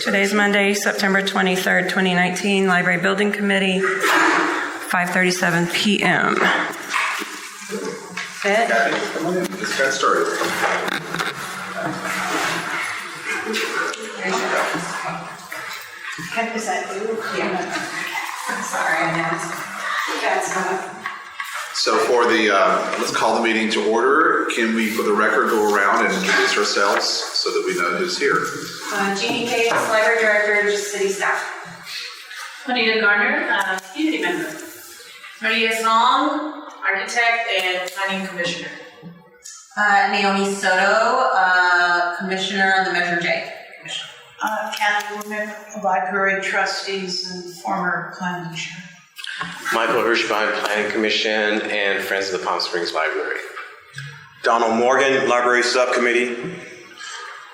Today's Monday, September 23rd, 2019, Library Building Committee, 5:37 p.m. Ed? Just got started. Is that you? Yeah. Sorry, I know. That's So for the, let's call the meeting to order. Can we, for the record, go around and introduce ourselves so that we know who's here? Jeannie Cates, Library Director, just city staff. Juanita Garner, community member. Maria Song, architect and planning commissioner. Naomi Soto, Commissioner on the Measure J Commission. Kathy Woodman, library trustees and former planning commissioner. Michael Hirschbein, Planning Commission and Friends of the Palm Springs Library. Donald Morgan, Library Subcommittee.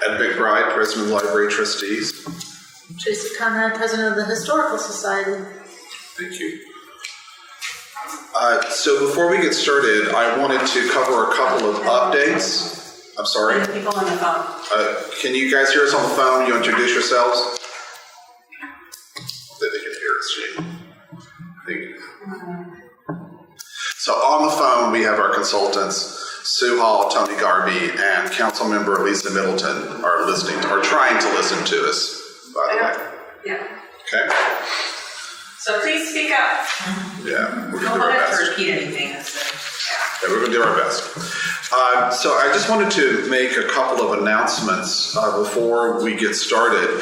Ed McBride, President of the Library Trustees. Tracy Conrad, president of the Historical Society. Thank you. So before we get started, I wanted to cover a couple of updates. I'm sorry. People on the phone. Can you guys hear us on the phone? You introduce yourselves? That they can hear us, Gene. Thank you. So on the phone, we have our consultants, Sue Hall, Tony Garvey, and Council Member Lisa Middleton are trying to listen to us, by the way. Yeah. Okay? So please speak up. Yeah, we're Don't going to do our want best. to repeat anything. Yeah, we're going to do our best. So I just wanted to make a couple of announcements before we get started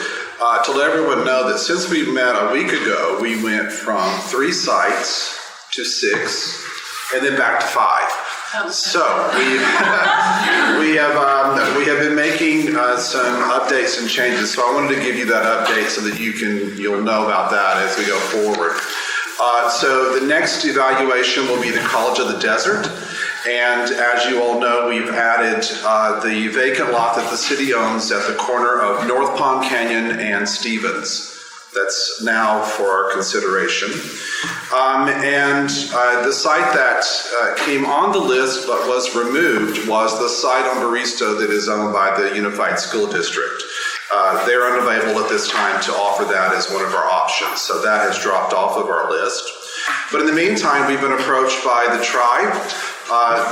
to let everyone know that since we met a week ago, we went from 3 sites to 6 and then back to 5. So we have been making some updates and changes. So I wanted to give you that update so that you'll know about that as we go forward. So the next evaluation will be the College of the Desert. And as you all know, we've added the vacant lot that the city owns at the corner of North Palm Canyon and Stevens. That's now for our consideration. And the site that came on the list but was removed was the site on Baristo that is owned by the Unified School District. They're unavailable at this time to offer that as one of our options, so that has dropped off of our list. But in the meantime, we've been approached by the tribe.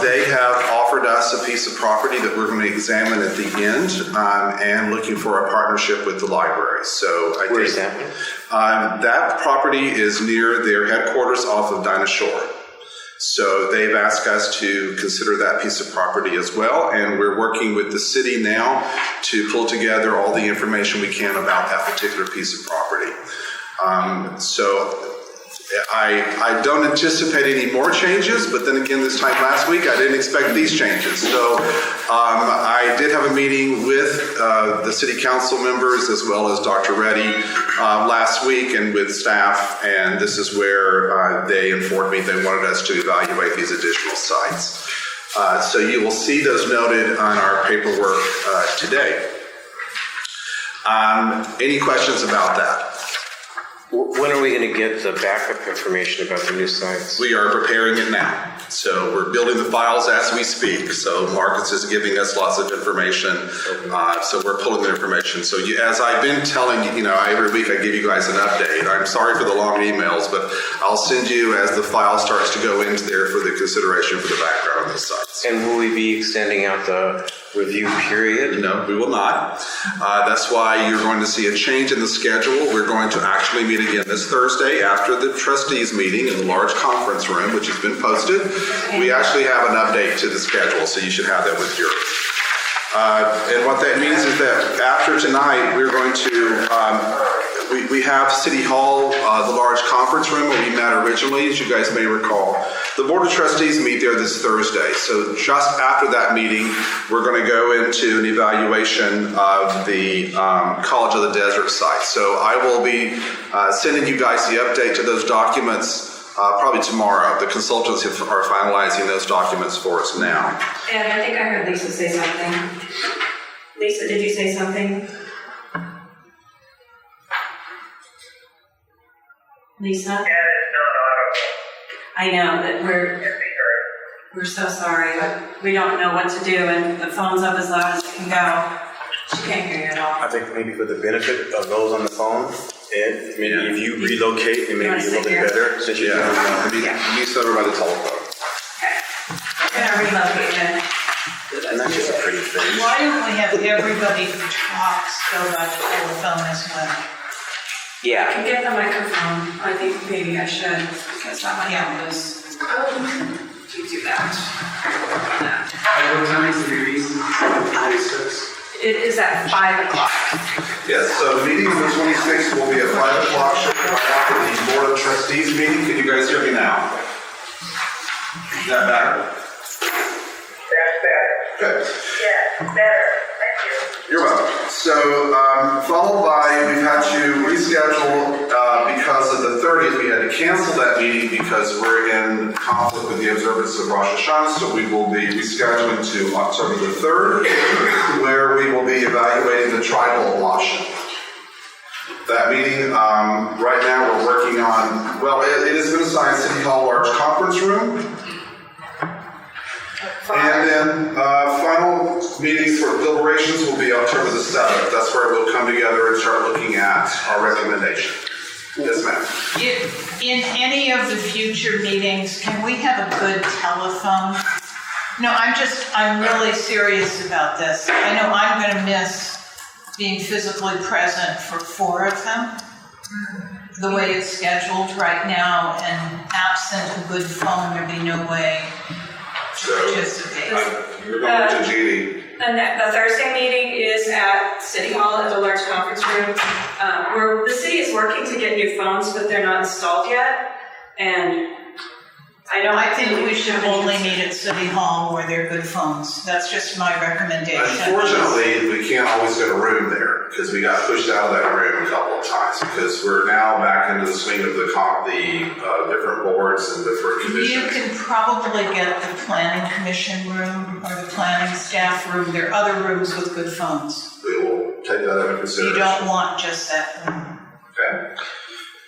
They have offered us a piece of property that we're going to examine at the end and looking for a partnership with the library. So Where is that? That property is near their headquarters off of Dinah Shore. So they've asked us to consider that piece of property as well, and we're working with the city now to pull together all the information we can about that particular piece of property. So I don't anticipate any more changes, but then again, this time last week, I didn't expect these changes. So I did have a meeting with the city council members as well as Dr. Reddy last week and with staff, and this is where they informed me they wanted us to evaluate these additional sites. So you will see those noted on our paperwork today. Any questions about that? When are we going to get the backup information about the new sites? We are preparing it now. So we're building the files as we speak. So Marcus is giving us lots of information. So we're pulling the information. So as I've been telling you, every week I give you guys an update. I'm sorry for the long emails, but I'll send you as the file starts to go into there for the consideration for the background on these sites. And will we be extending out the review period? No, we will not. That's why you're going to see a change in the schedule. We're going to actually meet again this Thursday after the trustees meeting in the large conference room, which has been posted. We actually have an update to the schedule, so you should have that with yours. And what that means is that after tonight, we're going to, we have City Hall, the large conference room where we met originally, as you guys may recall. The Board of Trustees meet there this Thursday. So just after that meeting, we're going to go into an evaluation of the College of the Desert site. So I will be sending you guys the update to those documents probably tomorrow. The consultants are finalizing those documents for us now. And I think I heard Lisa say something. Lisa, did you say something? Lisa? That is not audible. I know that we're so sorry, but we don't know what to do, and the phone's up as loud as it can go. She can't hear you at all. I think maybe for the benefit of those on the phone, Ed, maybe if you relocate, it may be a wanna little sit bit here? better since you're doing Yeah, you need to everybody telephone. I'm gonna relocate it. and that's just a pretty face. Why don't we have everybody who talks go by telephone as well? I Yeah. can get the microphone. I think maybe I should, because that might help us. To do that. What time is the meeting? 26? It is at 5 o'clock. Yes, so the meeting on the 26th will be at 5 o'clock, shortly after the Board of Trustees meeting. Can you guys hear me now? Is that better? That's better. Okay. Yeah, better. Thank you. You're welcome. So, followed by, we've had to reschedule because of the 30th. We had to cancel that meeting because we're in conflict with the observance of Rosh Hashanah. So we will be rescheduling to October the 3rd, where we will be evaluating the tribal option. That meeting, right now we're working on, well, it has been assigned City Hall large conference room. And then final meetings for deliberations will be October the 7th. That's where we'll come together and start looking at our recommendation. Yes, ma'am. In any of the future meetings, can we have a good telephone? No, I'm really serious about this. I know I'm gonna miss being physically present for 4 of them, the way it's scheduled right now, and absent a good phone, there'd be no way to So, participate. you're going to Jeannie. The Thursday meeting is at City Hall at the large conference room. Where the city is working to get new phones, but they're not installed yet. And I think we should only meet at City Hall where they're good phones. That's just my recommendation. Unfortunately, we can't always get a room there because we got pushed out of that room a couple of times because we're now back into the swing of the different boards and different You commissions. can probably get the planning commission room or the planning staff room. There are other rooms with good phones. We will take that into You consideration. don't want just that room. Okay.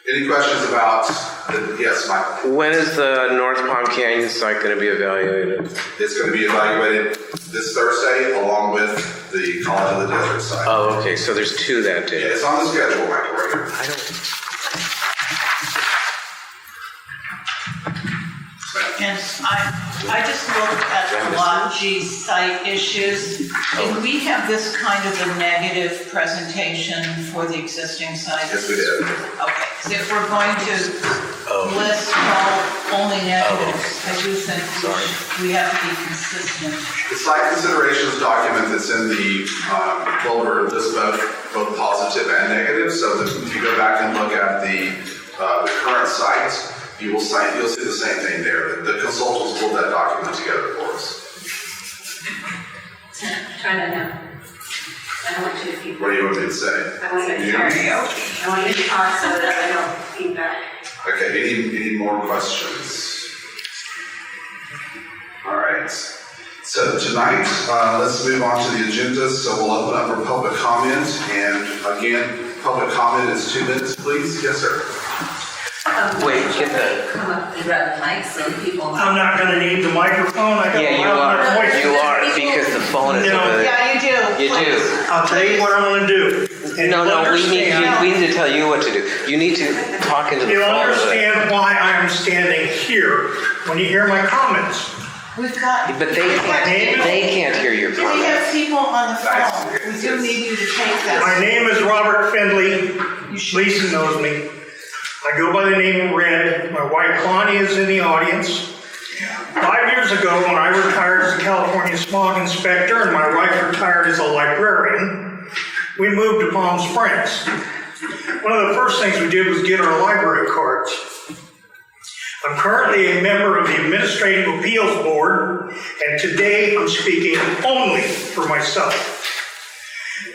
Any questions about, yes, Michael? When is the North Palm Canyon site going to be evaluated? It's going to be evaluated this Thursday along with the College of the Desert site. Oh, okay, so there's 2 that day. Yeah, it's on the schedule, Michael, right here. I don't. And I just looked at the Lot G site issues. Did we have this kind of a negative presentation for the existing sites? Yes, we did. Okay, so if we're going to list all only negatives, I do think we have to be consistent. The site considerations document that's in the folder lists both positive and negative. So that if you go back and look at the current site, you'll see the same thing there. The consultants pulled that document together for us. trying to know. I want you to keep. What do you want me to say? I want you to You? I want you to talk so that I don't feedback. Okay, any more questions? All right. So tonight, let's move on to the agenda. So we'll open up for public comment. And again, public comment is 2 minutes, please. Yes, sir. Wait, get the. Come up and grab the mic so people. I'm not gonna need the microphone. I got a Yeah, you loud are. enough voice. You are, because the phone is No. over there. Yeah, you do. You do. please. I'll tell you what I'm gonna do. And No, you'll we need understand- to tell you what to do. You need to talk into the You'll phone. understand why I am standing here when you hear my comments. We've got, But they can't hear your we comments. have people on the phone. We do need you to take My this. name is Robert Findley. Lisa knows me. I go by the name of Red. My wife Bonnie is in the audience. 5 years ago, when I retired as a California smog inspector and my wife retired as a librarian, we moved to Palm Springs. One of the first things we did was get our library cards. I'm currently a member of the Administrative Appeals Board, and today I'm speaking only for myself.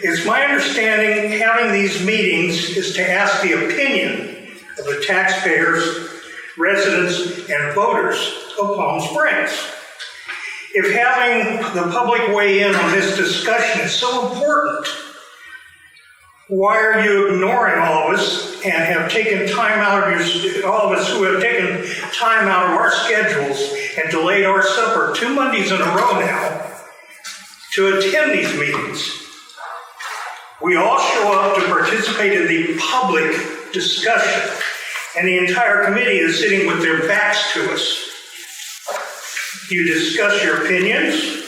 It's my understanding having these meetings is to ask the opinion of the taxpayers, residents, and voters of Palm Springs. If having the public weigh in on this discussion is so important, why are you ignoring all of us and have taken time out of all of us who have taken time out of our schedules and delayed our supper 2 Mondays in a row now to attend these meetings? We all show up to participate in the public discussion, and the entire committee is sitting with their backs to us. You discuss your opinions,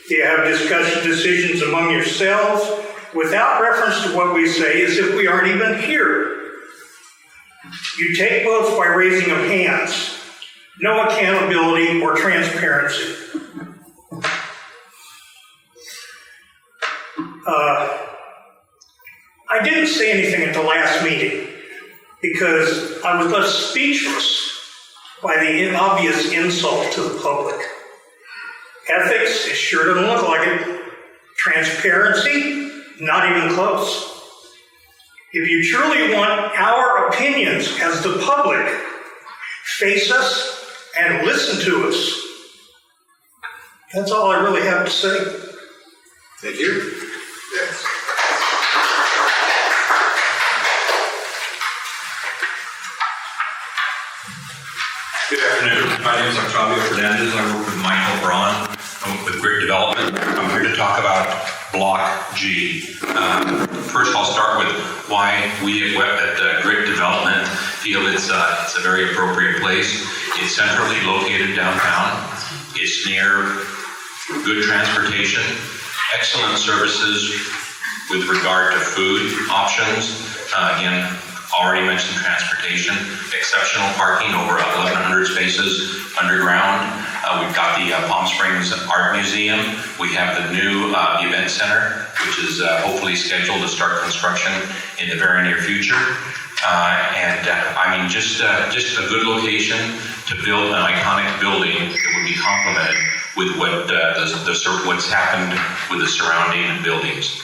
you have discussion decisions among yourselves without reference to what we say, as if we aren't even here. You take votes by raising of hands. No accountability or transparency. I didn't say anything at the last meeting because I was left speechless by the obvious insult to the public. Ethics, it sure doesn't look like it. Transparency, not even close. If you truly want our opinions as the public, face us and listen to us. That's all I really have to say. Thank you. Yes. Good afternoon. My name is Octavio Fernandez. I work with Michael Braun with Grit Development. I'm here to talk about Block G. First, I'll start with why we at Grit Development feel it's a very appropriate place. It's centrally located downtown. It's near good transportation, excellent services with regard to food options. Again, already mentioned transportation, exceptional parking, over 1,100 spaces underground. We've got the Palm Springs Art Museum. We have the new event center, which is hopefully scheduled to start construction in the very near future. I mean, just a good location to build an iconic building that would be complemented with what's happened with the surrounding buildings.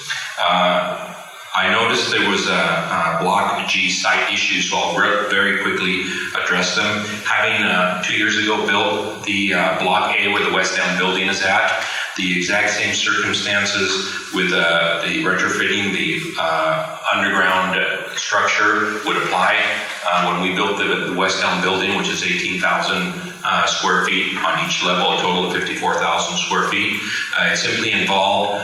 I noticed there was a Block G site issue, so I'll very quickly address them. Having 2 years ago built the Block A where the West End building is at, the exact same circumstances with the retrofitting the underground structure would apply. When we built the West Elm building, which is 18,000 square feet on each level, a total of 54,000 square feet, it simply involved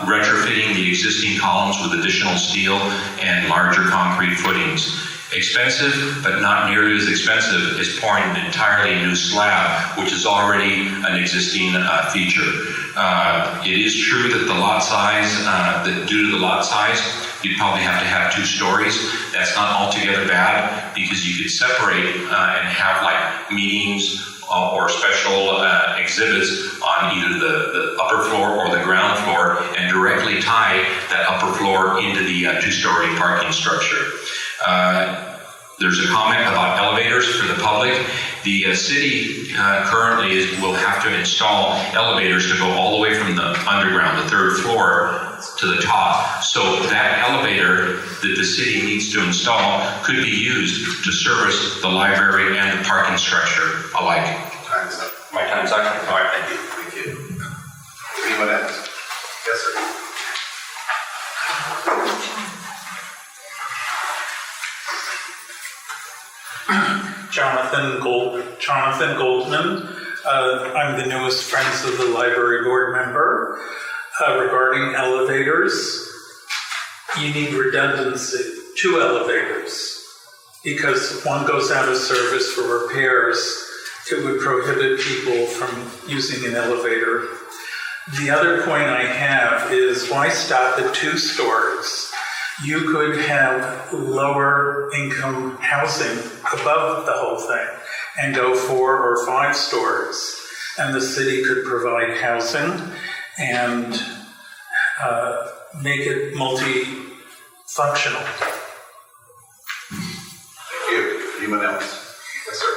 retrofitting the existing columns with additional steel and larger concrete footings. Expensive, but not nearly as expensive as pouring an entirely new slab, which is already an existing feature. It is true that the lot size, due to the lot size, you'd probably have to have 2 stories. That's not altogether bad because you could separate and have like meetings or special exhibits on either the upper floor or the ground floor and directly tie that upper floor into the 2-story parking structure. There's a comment about elevators for the public. The city currently will have to install elevators to go all the way from the underground, the 3rd floor, to the top. So that elevator that the city needs to install could be used to service the library and the parking structure alike. Time's up. My time's up? All right, thank you. Thank you. Anyone else? Yes, sir. Jonathan Goldman. I'm the newest Friends of the Library Board member. Regarding elevators, you need redundancy, 2 elevators, because one goes out of service for repairs. It would prohibit people from using an elevator. The other point I have is why stop at 2 stories? You could have lower income housing above the whole thing and go 4 or 5 stories. And the city could provide housing and make it multi-functional. Thank you. Anyone else? Yes, sir.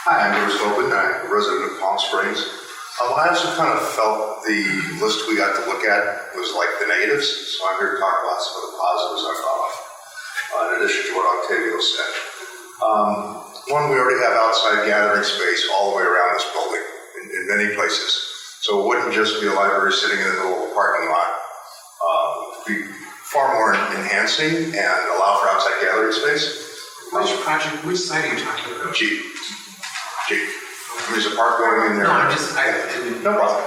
Hi, I'm Bruce Hoban. I'm a resident of Palm Springs. I also kind of felt the list we got to look at was like the negatives, so I'm here to talk about some of the positives I thought of, in addition to what Octavio said. One, we already have outside gathering space all the way around this building in many places, so it wouldn't just be a library sitting in the middle of a parking lot. It would be far more enhancing and allow for outside gathering space. Which project, which site are you talking about? G. There's a park going in there. No, I didn't. No problem.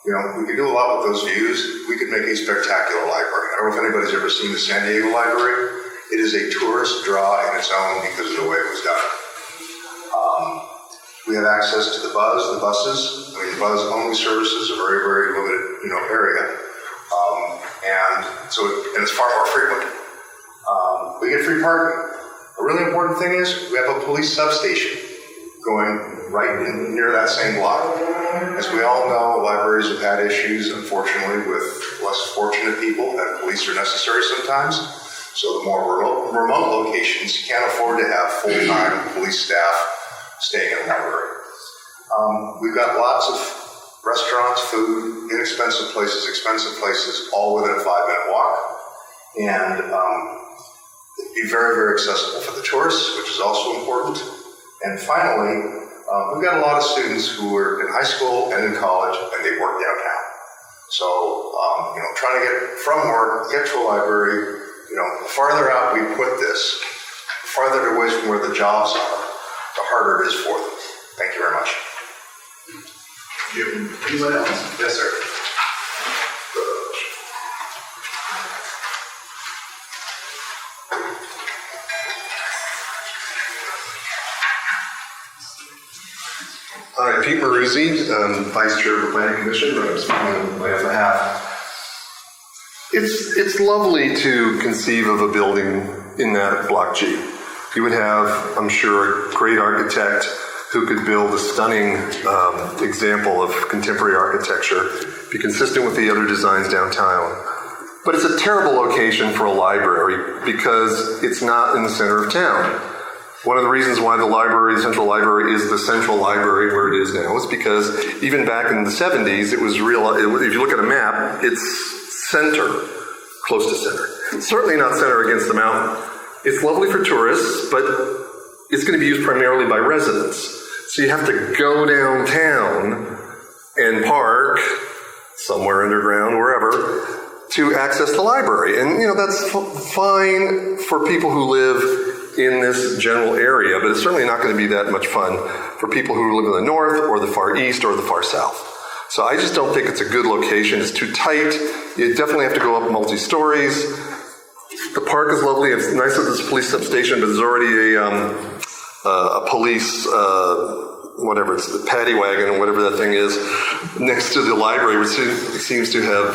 You know, we could do a lot with those views. We could make a spectacular library. I don't know if anybody's ever seen the San Diego Library. It is a tourist draw in its own because of the way it was done. We have access to the buses. I mean, the bus only services a very, very limited, area. And it's far more frequent. We get free parking. A really important thing is we have a police substation going right near that same block. As we all know, libraries have had issues, unfortunately, with less fortunate people, and police are necessary sometimes. So the more remote locations, you can't afford to have full-time police staff staying in a library. We've got lots of restaurants, food, inexpensive places, expensive places, all within a 5-minute walk. And it'd be very, very accessible for the tourists, which is also important. And finally, we've got a lot of students who are in high school and in college, and they work downtown. So, trying to get from work, get to a library, the farther out we put this, the farther away from where the jobs are, the harder it is for them. Thank you very much. Anyone else? Yes, sir. Hi, Pete Maruzzi, Vice Chair of the Planning Commission, but I'm speaking on my behalf. It's lovely to conceive of a building in that Block G. You would have, I'm sure, a great architect who could build a stunning example of contemporary architecture, be consistent with the other designs downtown. But it's a terrible location for a library because it's not in the center of town. One of the reasons why the Central Library is the central library where it is now is because even back in the 70s, it was real. If you look at a map, it's center, close to center. It's certainly not center against the mountain. It's lovely for tourists, but it's going to be used primarily by residents. So you have to go downtown and park somewhere underground, wherever, to access the library. And, that's fine for people who live in this general area, but it's certainly not going to be that much fun for people who live in the north or the far east or the far south. So I just don't think it's a good location. It's too tight. You definitely have to go up multi-stories. The park is lovely. It's nice that there's a police substation, but there's already a police, whatever, it's the paddy wagon or whatever that thing is, next to the library, which seems to have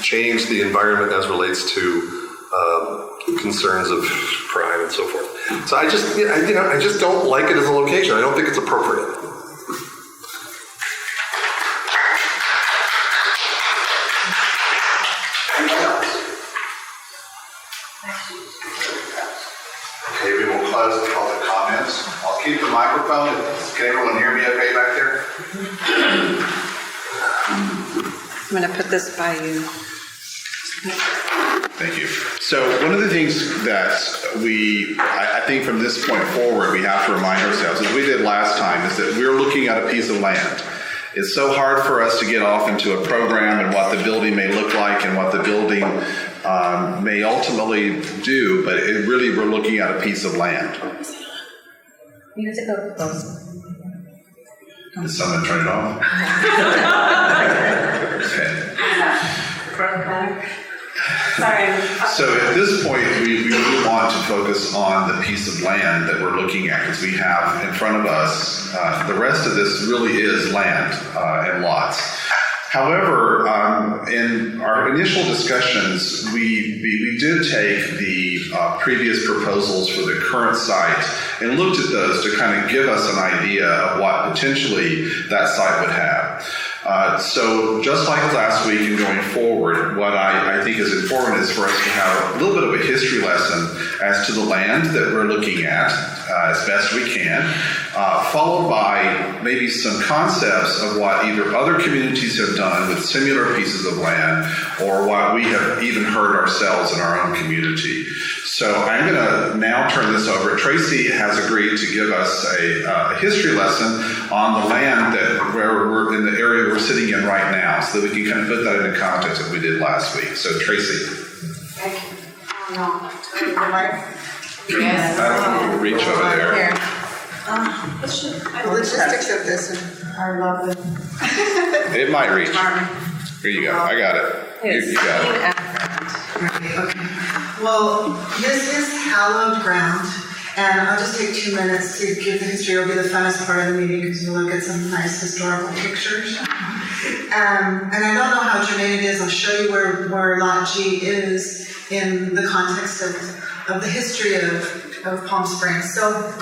changed the environment as relates to concerns of crime and so forth. So I just don't like it as a location. I don't think it's appropriate. Okay, we will close the public comments. I'll keep the microphone. Can everyone hear me okay back there? I'm going to put this by you. Thank you. So one of the things that I think from this point forward, we have to remind ourselves, as we did last time, is that we're looking at a piece of land. It's so hard for us to get off into a program and what the building may look like and what the building may ultimately do, but we're looking at a piece of land. You have to go close. Did someone turn it off? Okay. Sorry. So at this point, we really want to focus on the piece of land that we're looking at, because we have in front of us, the rest of this really is land and lots. However, in our initial discussions, we did take the previous proposals for the current site and looked at those to kind of give us an idea of what potentially that site would have. So just like last week and going forward, what I think is important is for us to have a little bit of a history lesson as to the land that we're looking at as best we can, followed by maybe some concepts of what either other communities have done with similar pieces of land or what we have even heard ourselves in our own community. So I'm going to now turn this over. Tracy has agreed to give us a history lesson on the land where we're in the area we're sitting in right now, so that we can kind of put that into context that we did last week. So Tracy. Thank you. Yes. I don't reach over there. Here, The logistics of this are lovely. It might reach. Here you go. I got it. You got it. Well, this is hallowed ground, and I'll just take 2 minutes to give the history. It'll be the funnest part of the meeting because you'll look at some nice historical pictures. And I don't know how germane it is. I'll show you where Lot G is in the context of the history of Palm Springs. So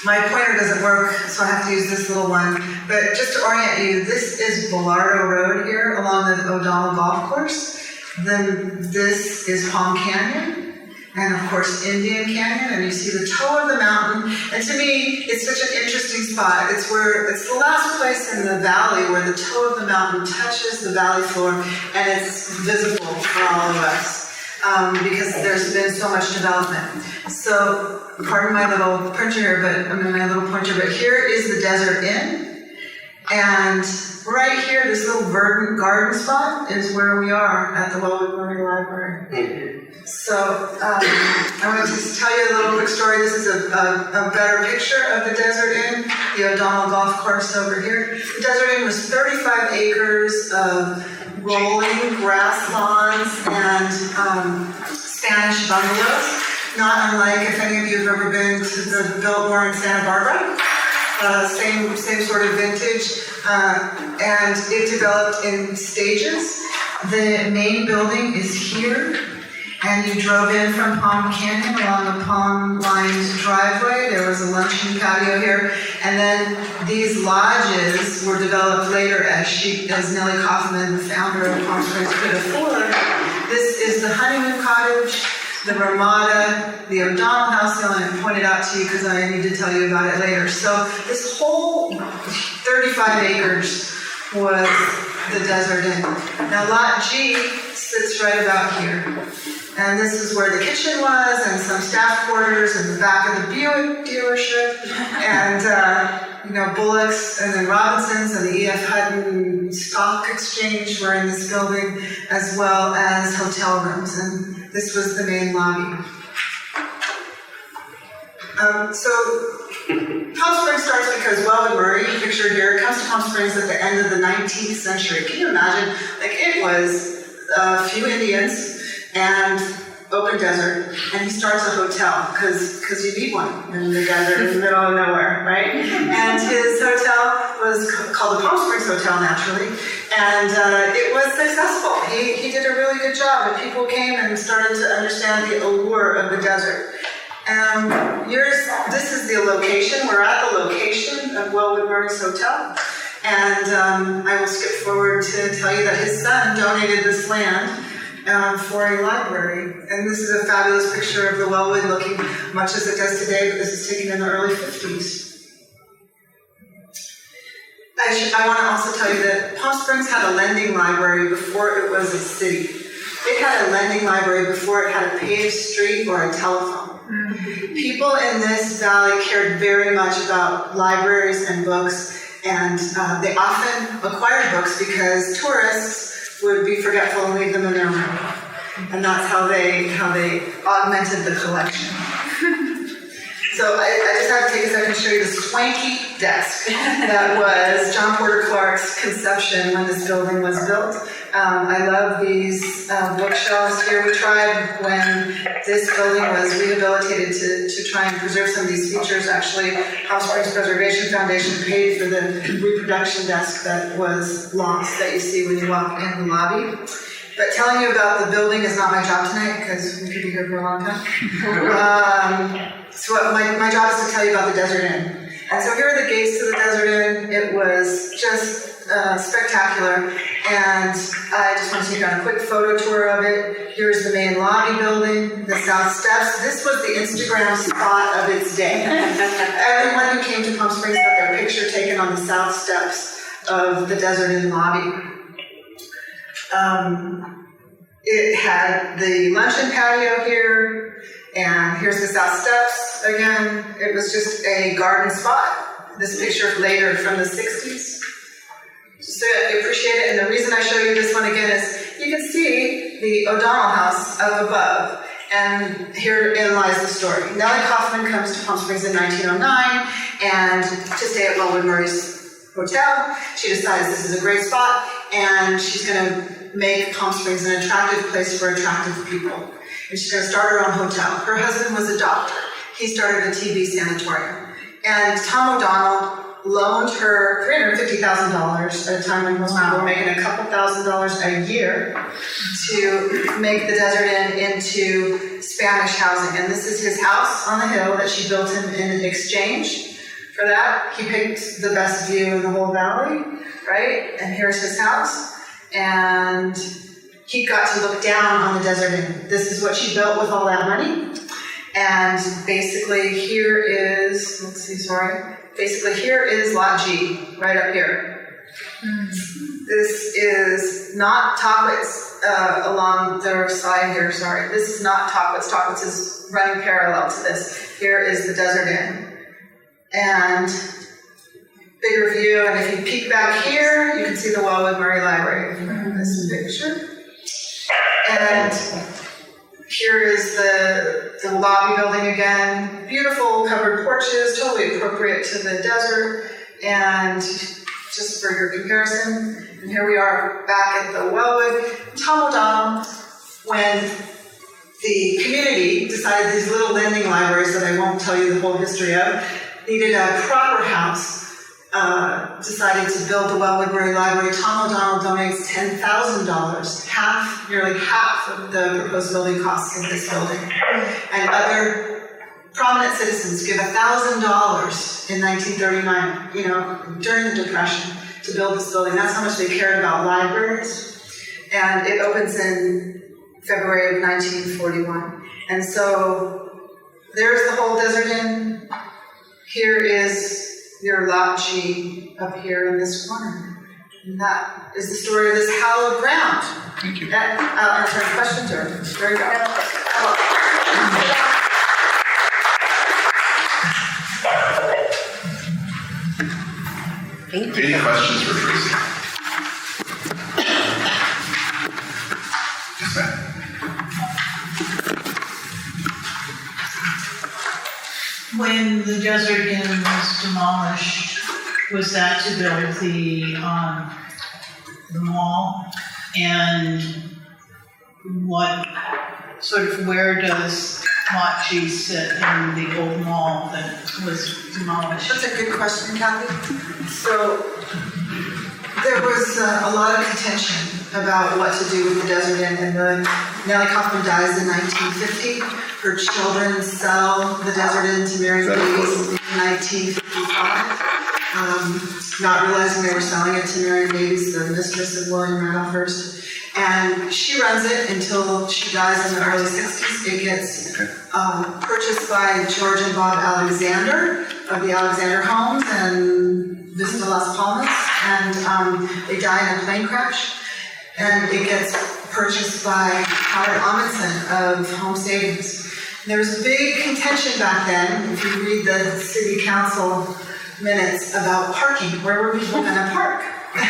my pointer doesn't work, so I have to use this little one. But just to orient you, this is Bellardo Road here along the O'Donnell Golf Course. Then this is Palm Canyon, and of course Indian Canyon, and you see the toe of the mountain. And to me, it's such an interesting spot. It's the last place in the valley where the toe of the mountain touches the valley floor, and it's visible for all of us. Because there's been so much development. So, pardon my little pointer here, but here is the Desert Inn. And right here, this little verdant garden spot is where we are at the Wellwood Murray Library. So, I want to just tell you a little quick story. This is a better picture of the Desert Inn, the O'Donnell Golf Course over here. The Desert Inn was 35 acres of rolling grass lawns and Spanish bungalows, not unlike if any of you have ever been to the Biltmore in Santa Barbara. Same sort of vintage, and it developed in stages. The main building is here, and you drove in from Palm Canyon along a palm-lined driveway. There was a luncheon patio here, and then these lodges were developed later as Nellie Kaufman, the founder of Palm Springs, could afford. This is the honeymoon cottage, the Ramada, the O'Donnell House, and I pointed out to you because I need to tell you about it later. So this whole 35 acres was the Desert Inn. Now Lot G sits right about here. And this is where the kitchen was, and some staff quarters in the back of the Buick dealership, and Bullock's, and then Robinson's, and the E.F. Hutton Stock Exchange were in this building, as well as hotel rooms, and this was the main lobby. So Palm Springs starts because Wellwood Murray, pictured here, comes to Palm Springs at the end of the 19th century. Can you imagine? It was a few Indians and open desert, and he starts a hotel because you need one in the desert in the middle of nowhere, right? And his hotel was called the Palm Springs Hotel, naturally, and it was successful. He did a really good job, and people came and started to understand the allure of the desert. This is the location. We're at the location of Wellwood Murray's Hotel, and I will skip forward to tell you that his son donated this land for a library. And this is a fabulous picture of the Wellwood looking much as it does today, but this is taken in the early 50s. I want to also tell you that Palm Springs had a lending library before it was a city. It had a lending library before it had a paved street or a telephone. People in this valley cared very much about libraries and books, and they often acquired books because tourists would be forgetful and leave them in their room. And that's how they augmented the collection. So I just have to take a second to show you the swanky desk that was John Porter Clark's conception when this building was built. I love these bookshelves here. We tried, when this building was rehabilitated, to try and preserve some of these features. Actually, Palm Springs Preservation Foundation paid for the reproduction desk that was lost that you see when you walk in the lobby. But telling you about the building is not my job tonight, because we could be here for a long time. So my job is to tell you about the Desert Inn. And so here are the gates to the Desert Inn. It was just spectacular. And I just want to take you on a quick photo tour of it. Here's the main lobby building, the South Steps. This was the Instagram spot of its day. Everyone who came to Palm Springs got their picture taken on the South Steps of the Desert Inn lobby. It had the luncheon patio here, and here's the South Steps again. It was just a garden spot. This picture later from the 60s. So I appreciate it, and the reason I show you this one again is you can see the O'Donnell House up above. And herein lies the story. Nellie Kaufman comes to Palm Springs in 1909 and to stay at Wellwood Murray's hotel. She decides this is a great spot and she's going to make Palm Springs an attractive place for attractive people. And she's going to start her own hotel. Her husband was a doctor. He started a TB sanatorium. And Tom O'Donnell loaned her $350,000 at a time when most people were making a couple $1,000s a year to make the Desert Inn into Spanish housing. And this is his house on the hill that she built him in exchange for that. He picked the best view in the whole valley, right? And here's his house. And he got to look down on the Desert Inn. This is what she built with all that money. And basically here is, basically here is Lot G, right up here. This is not Tockwitz along their side here, sorry. This is not Tockwitz. Tockwitz is running parallel to this. Here is the Desert Inn. And bigger view, and if you peek back here, you can see the Wellwood Murray Library from this picture. And here is the lobby building again. Beautiful covered porches, totally appropriate to the desert. And just for your comparison, and here we are back at the Wellwood. Tom O'Donnell, when the community decided these little lending libraries that I won't tell you the whole history of, needed a proper house, decided to build the Wellwood Murray Library. Tom O'Donnell donates $10,000, nearly half of the proposed building costs of this building. And other prominent citizens give $1,000 in 1939, during the Depression, to build this building. That's how much they cared about libraries. And it opens in February of 1941. And so there's the whole Desert Inn. Here is your Lot G up here in this corner. And that is the story of this hallowed ground. Thank you. I'll answer any questions or there you go. Any questions for Tracy? Yes, ma'am. When the Desert Inn was demolished, was that to build the mall? And what where does Lot G sit in the old mall that was demolished? That's a good question, Kathy. So there was a lot of contention about what to do with the Desert Inn, and Nellie Kaufman dies in 1950. Her children sell the Desert Inn to Mary Davies in 1955, not realizing they were selling it to Mary Davies, the mistress of William Randolph Hearst. And she runs it until she dies in the early 60s. It gets purchased by George and Bob Alexander of the Alexander Homes and Vista Las Palmas, and they die in a plane crash. And it gets purchased by Howard Amundsen of Home Savings. And there was a big contention back then, if you read the city council minutes, about parking. Where were people going to park? We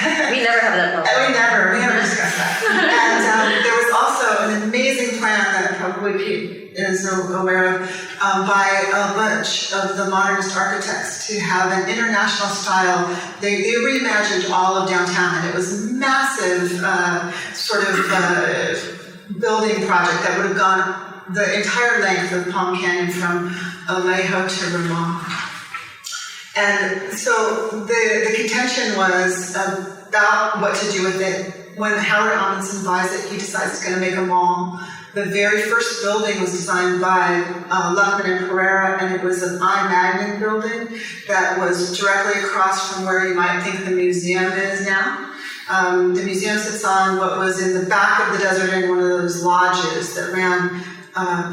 never have that problem. We never discussed that. And there was also an amazing plan that probably Pete is aware of by a bunch of the modernist architects to have an international style. They reimagined all of downtown, and it was a massive building project that would have gone the entire length of Palm Canyon from Alejo to Ramon. And so the contention was about what to do with it. When Howard Amundsen buys it, he decides he's going to make a mall. The very first building was designed by Luckman and Pereira, and it was an I. Magnin building that was directly across from where you might think the museum is now. The museum sits on what was in the back of the Desert Inn, one of those lodges that ran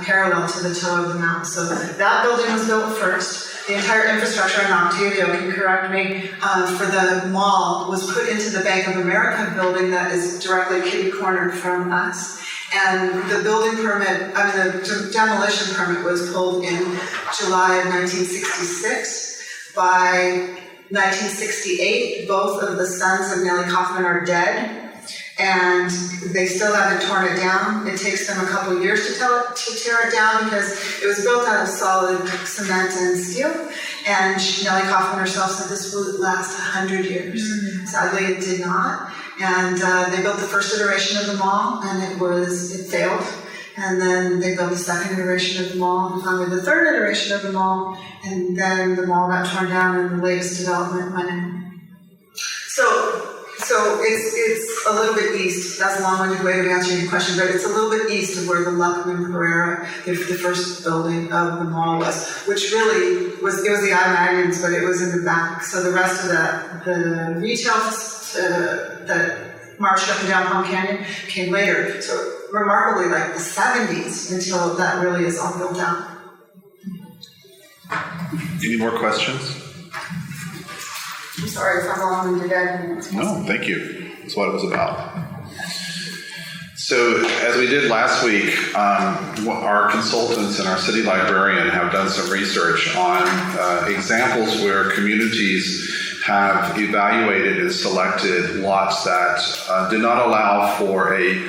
parallel to the toe of the mountain. So that building was built first. The entire infrastructure, and Octavio can correct me, for the mall was put into the Bank of America building that is directly kitty-cornered from us. And the building permit, the demolition permit was pulled in July of 1966. By 1968, both of the sons of Nellie Kaufman are dead. And they still haven't torn it down. It takes them a couple years to tear it down because it was built out of solid cement and steel. And Nellie Kaufman herself said this would last 100 years. Sadly, it did not. And they built the first iteration of the mall, and it failed. And then they built the second iteration of the mall, and finally the third iteration of the mall, and then the mall got torn down and the latest development went in. So it's a little bit east. That's a long-winded way of answering your question, but it's a little bit east of where the Luckman Carrera, the first building of the mall was, which really was the Automagians, but it was in the back. So the rest of the retail that marched up and down Palm Canyon came later. So remarkably, like the 70s until that really is all built out. Any more questions? I'm sorry if I'm long-winded. No, thank you. That's what it was about. So, as we did last week, our consultants and our city librarian have done some research on examples where communities have evaluated and selected lots that did not allow for a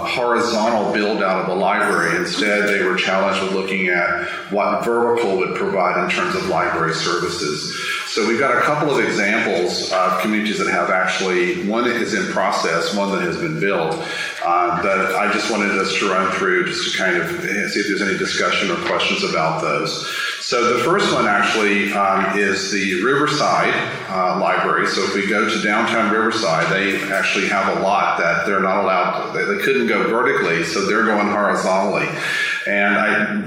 horizontal build out of a library. Instead, they were challenged with looking at what vertical would provide in terms of library services. So we've got a couple of examples of communities that have actually, one is in process, one that has been built, that I just wanted us to run through just to kind of see if there's any discussion or questions about those. So the first one actually is the Riverside Library. So if we go to downtown Riverside, they actually have a lot that they're not allowed, they couldn't go vertically, so they're going horizontally. And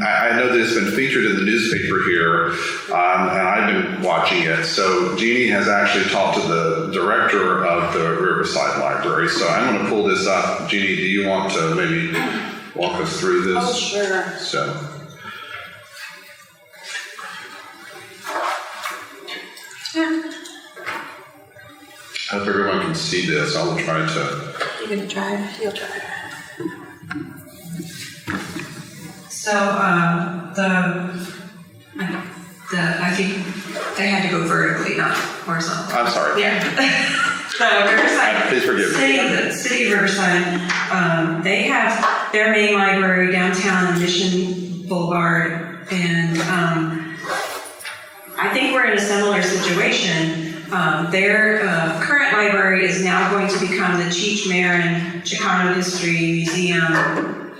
I know that it's been featured in the newspaper here, and I've been watching it. So Jeannie has actually talked to the director of the Riverside Library. So I'm going to pull this up. Jeannie, do you want to maybe walk us through this? Oh, sure. So. I hope everyone can see this. I'll try to. You're going to drive? You'll drive. So, I think they had to go vertically, not horizontally. I'm sorry. Yeah. The Riverside. Please forgive me. The city of Riverside, they have their main library downtown on Mission Boulevard, and I think we're in a similar situation. Their current library is now going to become the Cheech Marin Chicano History Museum,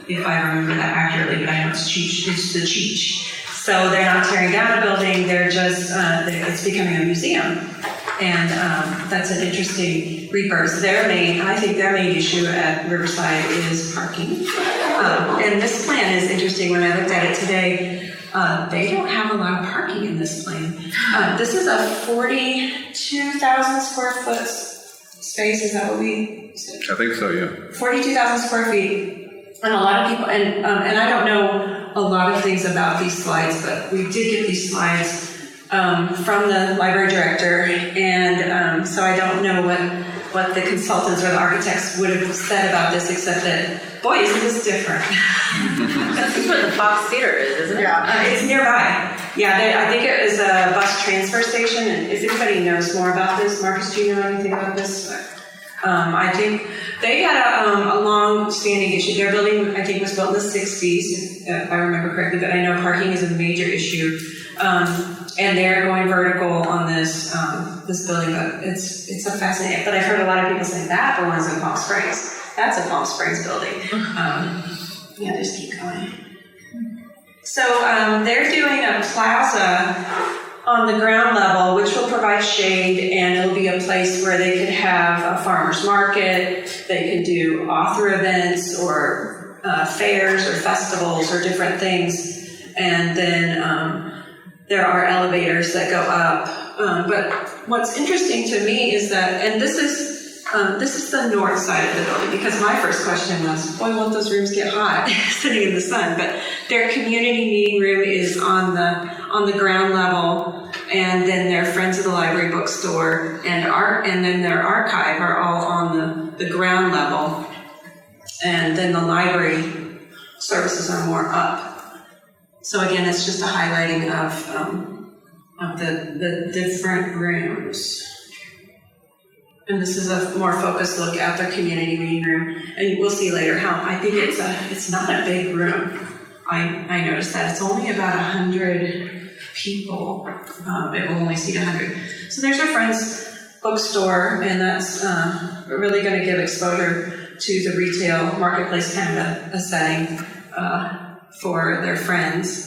if I remember that accurately, but I know it's the Cheech. So they're not tearing down a building, they're just, it's becoming a museum. And that's an interesting rebirth. I think their main issue at Riverside is parking. And this plan is interesting. When I looked at it today, they don't have a lot of parking in this plan. This is a 42,000 square foot space, is that what we said? I think so, yeah. 42,000 square feet. And a lot of people, and I don't know a lot of things about these slides, but we did get these slides from the library director, and so I don't know what the consultants or the architects would have said about this, except that, boy, isn't this different. This is where the Fox Theater is, isn't it? Yeah, it's nearby. Yeah, I think it is a bus transfer station, and if anybody knows more about this, Marcus, do you know anything about this? I think they had a long-standing issue. Their building, I think, was built in the 60s, if I remember correctly, but I know parking is a major issue. And they're going vertical on this building, but it's a fascinating, but I've heard a lot of people saying that belongs in Palm Springs. That's a Palm Springs building. Yeah, just keep going. So they're doing a plaza on the ground level, which will provide shade, and it'll be a place where they could have a farmer's market, they could do author events or fairs or festivals or different things. And then there are elevators that go up. But what's interesting to me is that, and this is the north side of the building, because my first question was, boy, won't those rooms get hot sitting in the sun? But their community meeting room is on the ground level, and then their Friends of the Library bookstore and then their archive are all on the ground level, and then the library services are more up. So again, it's just a highlighting of the different rooms. And this is a more focused look at the community meeting room. And we'll see later how, I think it's not a big room. I noticed that it's only about 100 people. It will only seat 100. So there's our friend's bookstore, and that's really going to give exposure to the retail marketplace kind of a setting for their friends.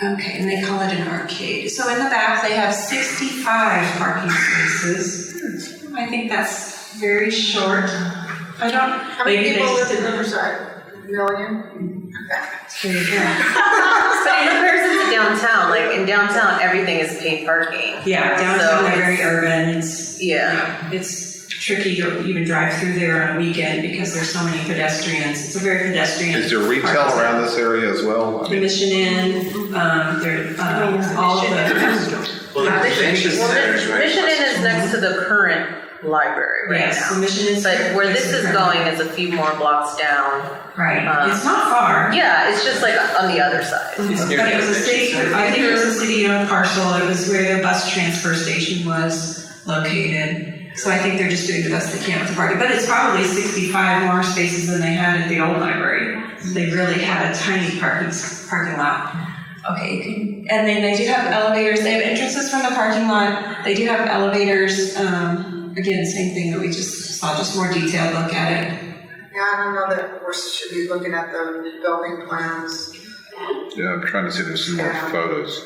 Okay, and they call it an arcade. So in the back, they have 65 parking spaces. I think that's very short. I don't. How many people live in Riverside? Million? There you go. But in comparison to downtown, like in downtown, everything is paid parking. Yeah, downtown, they're very urban. It's tricky to even drive through there on a weekend because there's so many pedestrians. It's a very pedestrian. Is there retail around this area as well? The Mission Inn, all of the. Well, the convention center is right. Mission Inn is next to the current library right Yes, now. the Mission Inn's But where next this to is the going is a few more blocks down. Right, it's not far. Yeah, it's just like on the other side. But it was a city, I think it was a city-owned parcel. It was where the bus transfer station was located. So I think they're just doing the best they can with the parking. But it's probably 65 more spaces than they had at the old library. They really had a tiny parking lot. Okay, and then they do have elevators. They have entrances from the parking lot. They do have elevators. Again, same thing that we just saw, just more detailed look at it. Yeah, I don't know that we should be looking at the building plans. Yeah, I'm trying to see there's some more photos.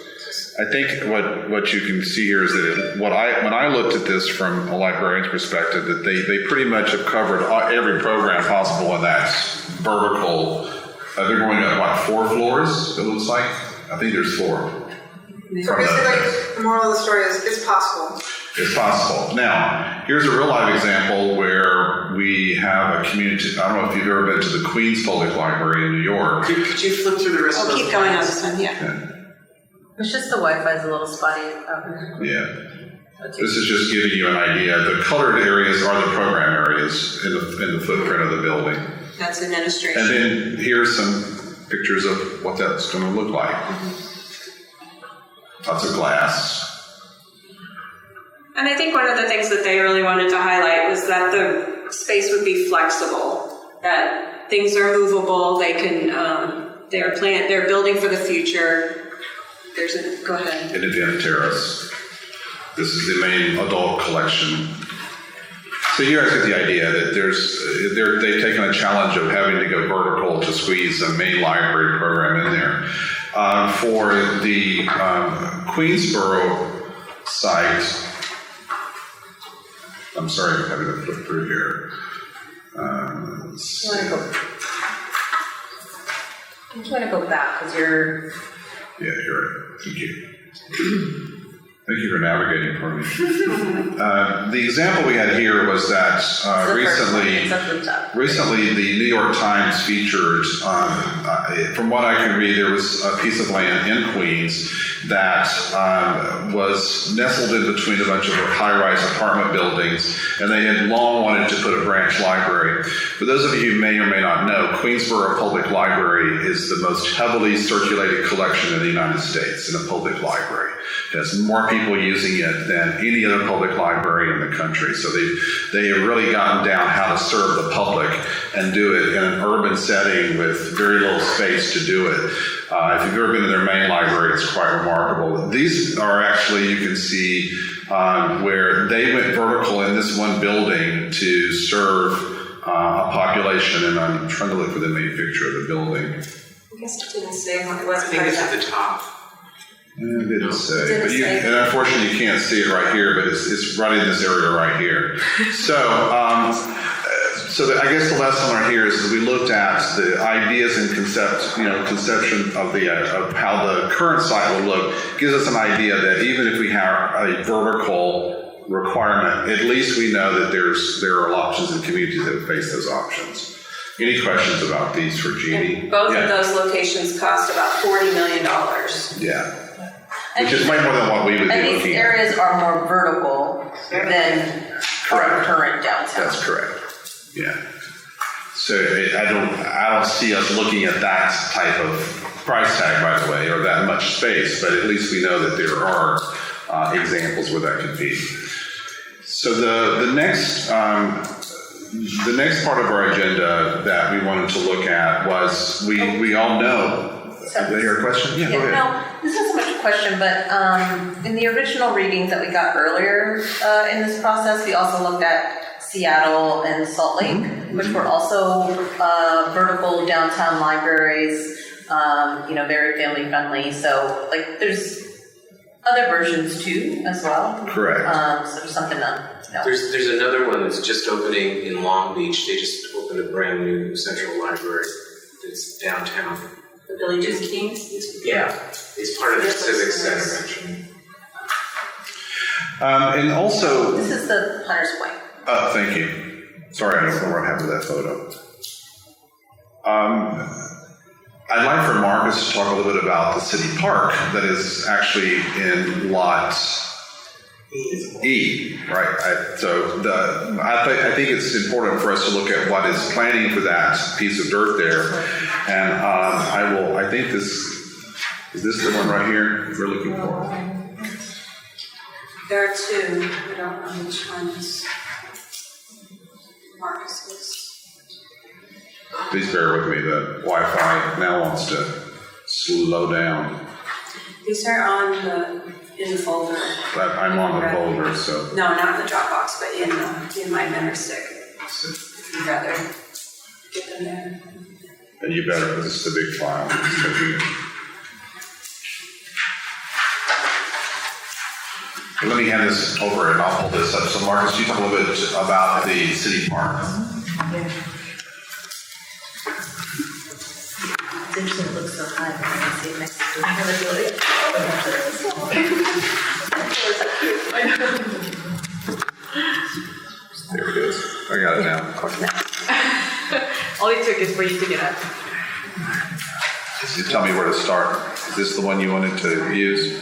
I think what you can see here is that when I looked at this from a librarian's perspective, that they pretty much have covered every program possible in that vertical. They're going up, what, 4 floors, it looks like? I think there's 4. So basically, the moral of the story is it's possible. It's possible. Now, here's a real live example where we have a community. I don't know if you've ever been to the Queens Public Library in New York. Could you flip through the rest of those Keep going on plans? this one, yeah. It's just the Wi-Fi's a little spotty. Yeah. This is just giving you an idea. The colored areas are the program areas in the footprint of the building. That's administration. And then here's some pictures of what that's going to look like. Lots of glass. And I think one of the things that they really wanted to highlight was that the space would be flexible, that things are movable, they can, they're building for the future. Go ahead. In Indiana Terrace. This is the main adult collection. So you guys get the idea that they've taken a challenge of having to go vertical to squeeze a main library program in there. For the Queensboro site, I'm sorry, I'm having to flip through here. You want to go back because you're. Yeah, you're right. Thank you. Thank you for navigating for me. The example we had here was that recently the New York Times featured, from what I can read, there was a piece of land in Queens that was nestled in between a bunch of high-rise apartment buildings, and they had long wanted to put a branch library. For those of you who may or may not know, Queensboro Public Library is the most heavily circulated collection in the United States in a public library. It has more people using it than any other public library in the country. So they have really gotten down how to serve the public and do it in an urban setting with very little space to do it. If you've ever been to their main library, it's quite remarkable. These are actually, you can see where they went vertical in this one building to serve a population, and I'm trying to look for the main picture of the building. I guess it didn't say what it was. I think it's at the top. It didn't say, but and unfortunately you can't see it right here, but it's right in this area right here. So, I guess the lesson right here is we looked at the ideas and conception of how the current site will look. Gives us an idea that even if we have a vertical requirement, at least we know that there are options in communities that face those options. Any questions about these for Jeannie? Both of those locations cost about $40 million. Yeah. Which is way more than what we would be looking at. And these areas are more vertical than our current downtown. That's correct. Yeah. So I don't see us looking at that type of price tag, by the way, or that much space, but at least we know that there are examples where that could be. So the next part of our agenda that we wanted to look at was, we all know. Did I hear a question? Yeah, go ahead. No, this isn't so much a question, but in the original readings that we got earlier in this process, we also looked at Seattle and Salt Lake, which were also vertical downtown libraries, very family friendly. So like there's other versions too as well. Correct. So there's something to know. There's another one that's just opening in Long Beach. They just opened a brand new central library that's downtown. The Villages Kings? Yeah, it's part of the Civic Center actually. And also, This is the Hunter's Point. thank you. Sorry, I don't know what happened to that photo. I'd like for Marcus to talk a little bit about the city park that is actually in lot E, right? I think it's important for us to look at what is planning for that piece of dirt there. And I think is this the one right here we're looking for? There are two. I don't know which one is Marcus's. Please bear with me, the Wi-Fi now wants to slow down. These are in the folder. But I'm on the folder, so. No, not in the Dropbox, but in my memory stick. If you'd rather get them there. And you better, because this is a big file. Let me hand this over and I'll pull this up. So Marcus, you talk a little bit about the city park. It's interesting, it looks so high, but I can see it next to There it is. I got it now. All it took is for you to get up. You tell me where to start. Is this the one you wanted to use?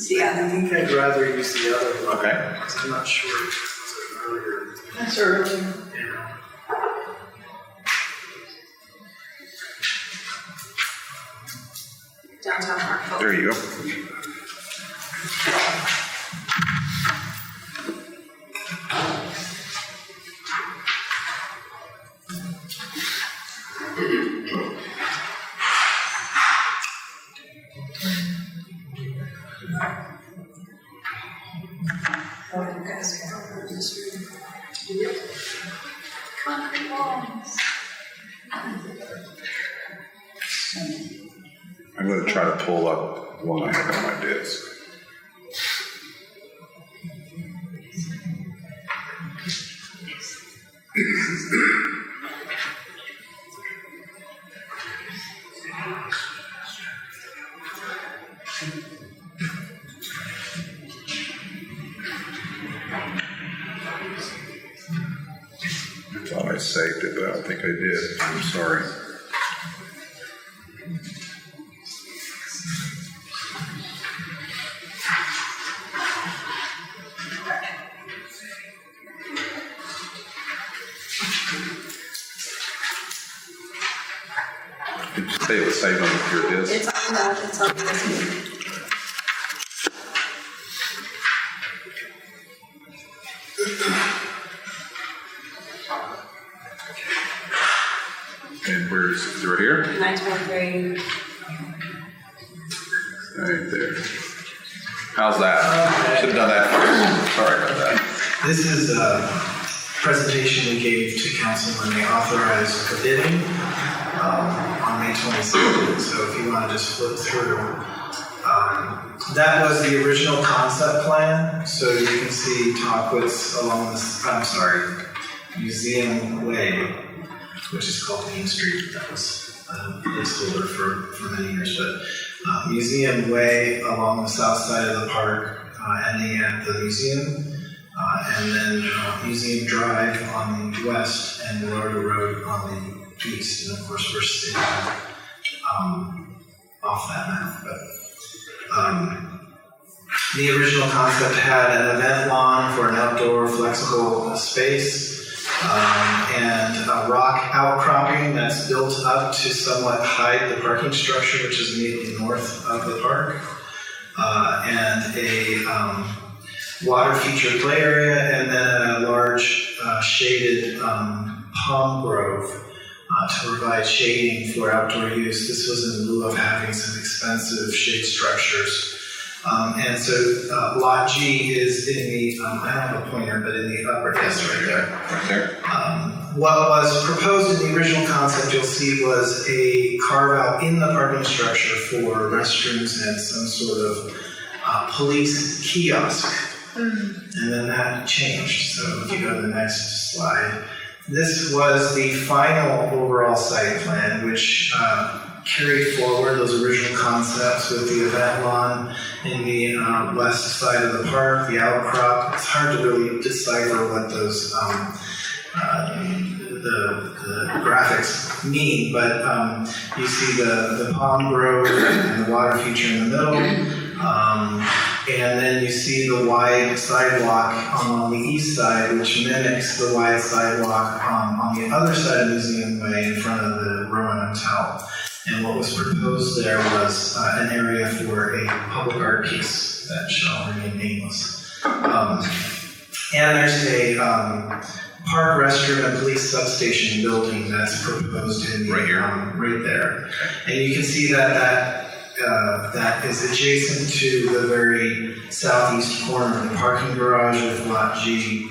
Yeah. I think I'd rather use the other one. Okay. Because I'm not sure if it was earlier. That's early. Yeah. Downtown Park. There you go. Oh, you guys are in this room. Concrete walls. I'm going to try to pull up one I have on my desk. I thought I saved it, but I don't think I did. I'm sorry. Did you say it was saved on your disk? It's on this. And where is it? Right here? 923. Right there. How's that? Should have done that first. Sorry about that. This is a presentation we gave to council when they authorized the bidding on May 22nd. So if you want to just flip through, that was the original concept plan. So you can see Talkwitz along this, Museum Way, which is called Main Street. That was a placeholder for many years, but Museum Way along the south side of the park, ending at the museum. And then Museum Drive on the west and Florida Road on the east. And of course, we're sitting off that map. But the original concept had an event lawn for an outdoor flexible space and a rock outcropping that's built up to somewhat hide the parking structure, which is immediately north of the park, and a water feature play area, and then a large shaded palm grove to provide shading for outdoor use. This was in lieu of having some expensive shade structures. And so Lot G is in the, I don't have a pointer, but in the upper, yes, right there. Right there. What was proposed in the original concept, you'll see, was a carve out in the parking structure for restrooms and some sort of police kiosk. And then that changed. So if you go to the next slide, this was the final overall site plan, which carried forward those original concepts with the event lawn in the west side of the park, the outcrop. It's hard to really decipher what those the graphics mean, but you see the palm grove and the water feature in the middle. And then you see the wide sidewalk on the east side, which mimics the wide sidewalk on the other side of Museum Way in front of the Rowan Hotel. And what was proposed there was an area for a public art piece that shall remain nameless. And there's a park, restroom, and police substation building that's proposed in the, right here, right there. And you can see that that is adjacent to the very southeast corner of the parking garage with Lot G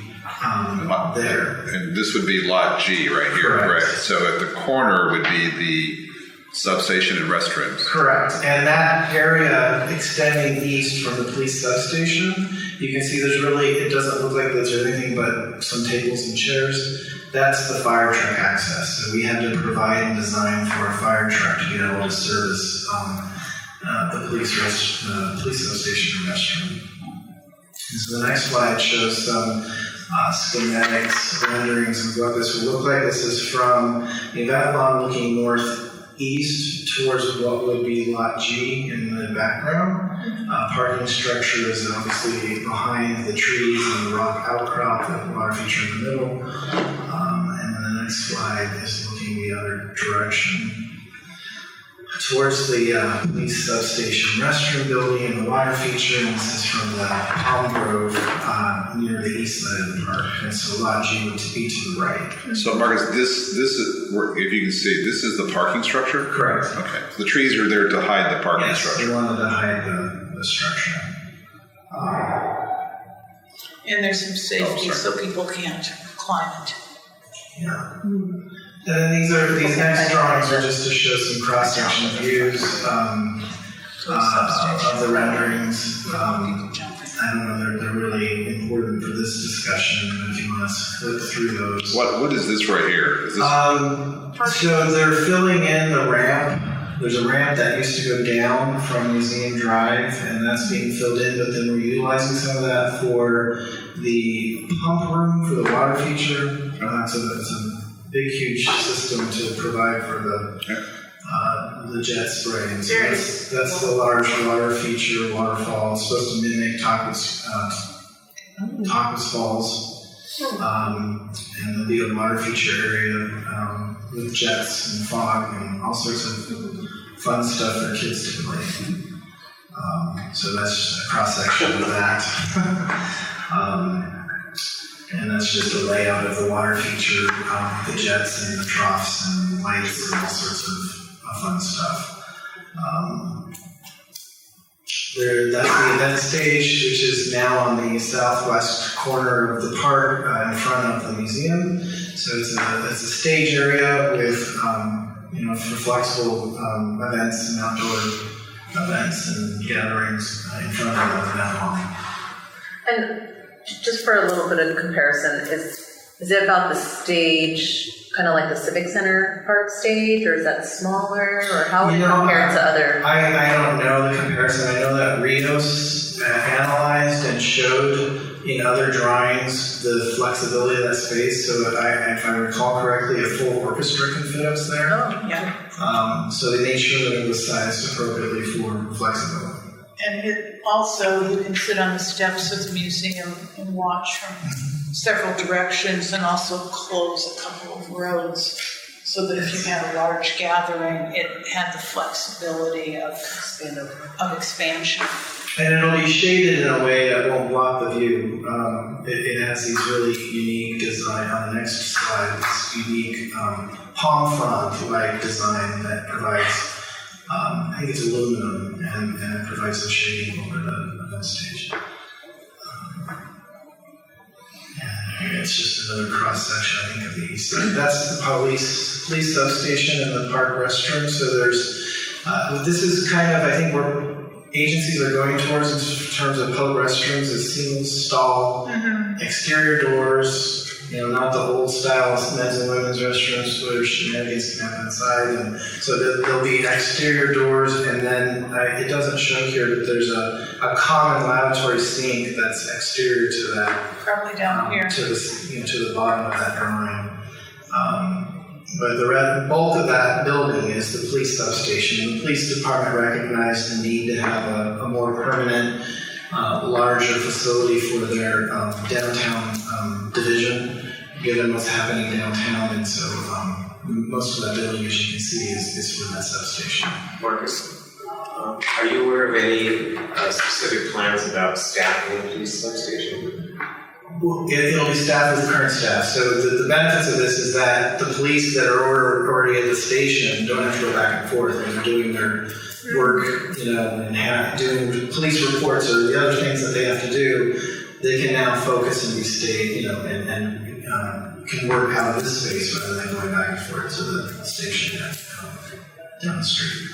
there. And this would be Lot G right here, correct? So at the corner would be the substation and restrooms. Correct. And that area extending east from the police substation, you can see there's really, it doesn't look like there's anything but some tables and chairs. That's the fire truck access. So we had to provide and design for a fire truck to be able to service the police substation and restroom. And so the next slide shows some schematics, renderings of what this will look like. This is from the event lawn looking northeast towards what would be Lot G in the background. Parking structure is obviously behind the trees and the rock outcrop, the water feature in the middle. And then the next slide is looking the other direction towards the police substation restroom building and the water feature. And this is from the Palm Grove near the east side of the park. And so Lot G would be to the right. So Marcus, this is, if you can see, this is the parking structure? Correct. Okay. The trees are there to hide the parking structure. Yes, they wanted to hide the structure. And there's some safety so people can't climb it. Yeah. And then these next drawings are just to show some cross-section views of the renderings. I don't know, they're really important for this discussion, but if you want to flip through those. What is this right here? Is this... So they're filling in the ramp. There's a ramp that used to go down from Museum Drive, and that's being filled in, but then we're utilizing some of that for the pump room for the water feature. It's a big, huge system to provide for the jet spray. And so that's the large water feature, waterfall. It's supposed to mimic Taquas Falls. And there'll be a water feature area with jets and fog and all sorts of fun stuff for kids to play. So that's just a cross-section of that. And that's just a layout of the water feature, the jets and the troughs and lights and all sorts of fun stuff. That's the event stage, which is now on the southwest corner of the park in front of the museum. So it's a stage area with, for flexible events and outdoor events and gatherings in front of the event hall. And just for a little bit of comparison, is it about the stage, kind of like the Civic Center Park stage, or is that smaller, or how would it compare to other? I don't know the comparison. I know that Rios analyzed and showed in other drawings the flexibility of that space. So if I recall correctly, a full orchestra can fit up there. Oh, yeah. So they made sure that it was sized appropriately for flexibility. And it also, you can sit on the steps of the museum and watch from several directions, and also close a couple of roads so that if you had a large gathering, it had the flexibility of expansion. And it'll be shaded in a way that won't block the view. It has these really unique design on the next slide. This unique palm frond-like design that provides, I think it's aluminum, and it provides some shading over the event stage. And it's just another cross section, I think, of the east side. That's the police substation and the park restroom. So there's, this is kind of, I think, where agencies are going towards in terms of public restrooms is seamless stall, exterior doors, not the old style men's and women's restrooms where shenanigans can happen inside. And so there'll be exterior doors, and then it doesn't show here, but there's a common lavatory sink that's exterior to that. Probably down here. To the, to the bottom of that drawing. But the bulk of that building is the police substation. The police department recognized the need to have a more permanent, larger facility for their downtown division, given what's happening downtown. And so most of that building, as you can see, is for that substation. Marcus, are you aware of any specific plans about staffing the police substation? Well, it'll be staffed with current staff. So the benefits of this is that the police that are already at the station don't have to go back and forth when they're doing their work, and doing police reports or the other things that they have to do. They can now focus and be stayed, and can work out of this space rather than going back and forth to the station down the street.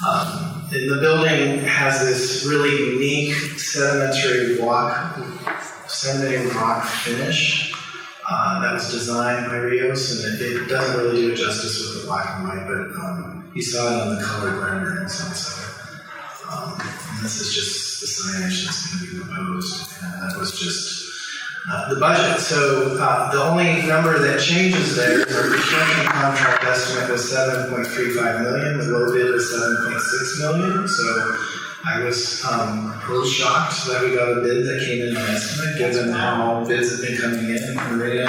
And the building has this really unique sedimentary rock finish that was designed by Rios, and it doesn't really do it justice with the black and white, but you saw it on the colored renderings also. And this is just the signage that's going to be proposed, and that was just the budget. So the only number that changes there, our construction contract estimate was $7.35 million, the low bid was $7.6 million. So I was a little shocked that we got a bid that came in on estimate, given how bids have been coming in from Meridian.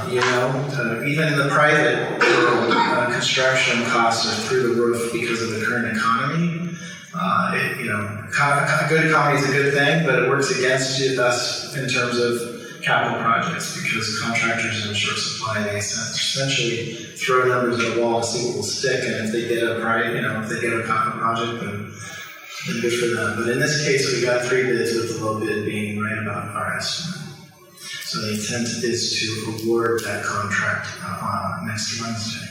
Even the private world, construction costs are through the roof because of the current economy. A good economy is a good thing, but it works against us in terms of capital projects because contractors are in short supply. They essentially throw numbers at a wall to see what will stick, and if they get a capital project, then good for them. But in this case, we got 3 bids, with the low bid being right about our estimate. So the intent is to award that contract next Wednesday.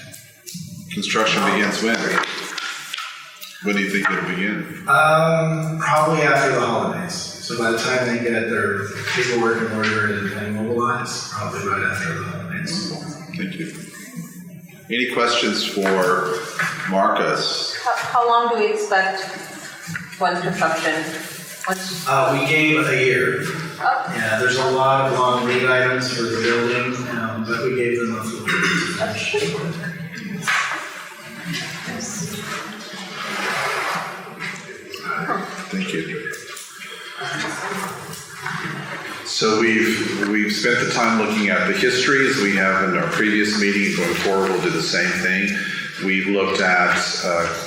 Construction begins when? When do you think it'll begin? Probably after the holidays. So by the time they get their paperwork in order and mobilize, probably right after the holidays. Thank you. Any questions for Marcus? How long do we expect once construction? We gave a year. Oh. Yeah, there's a lot of long lead items for the building, but we gave them a full year. Thank you. So we've spent the time looking at the history as we have in our previous meeting. Going forward, we'll do the same thing. We've looked at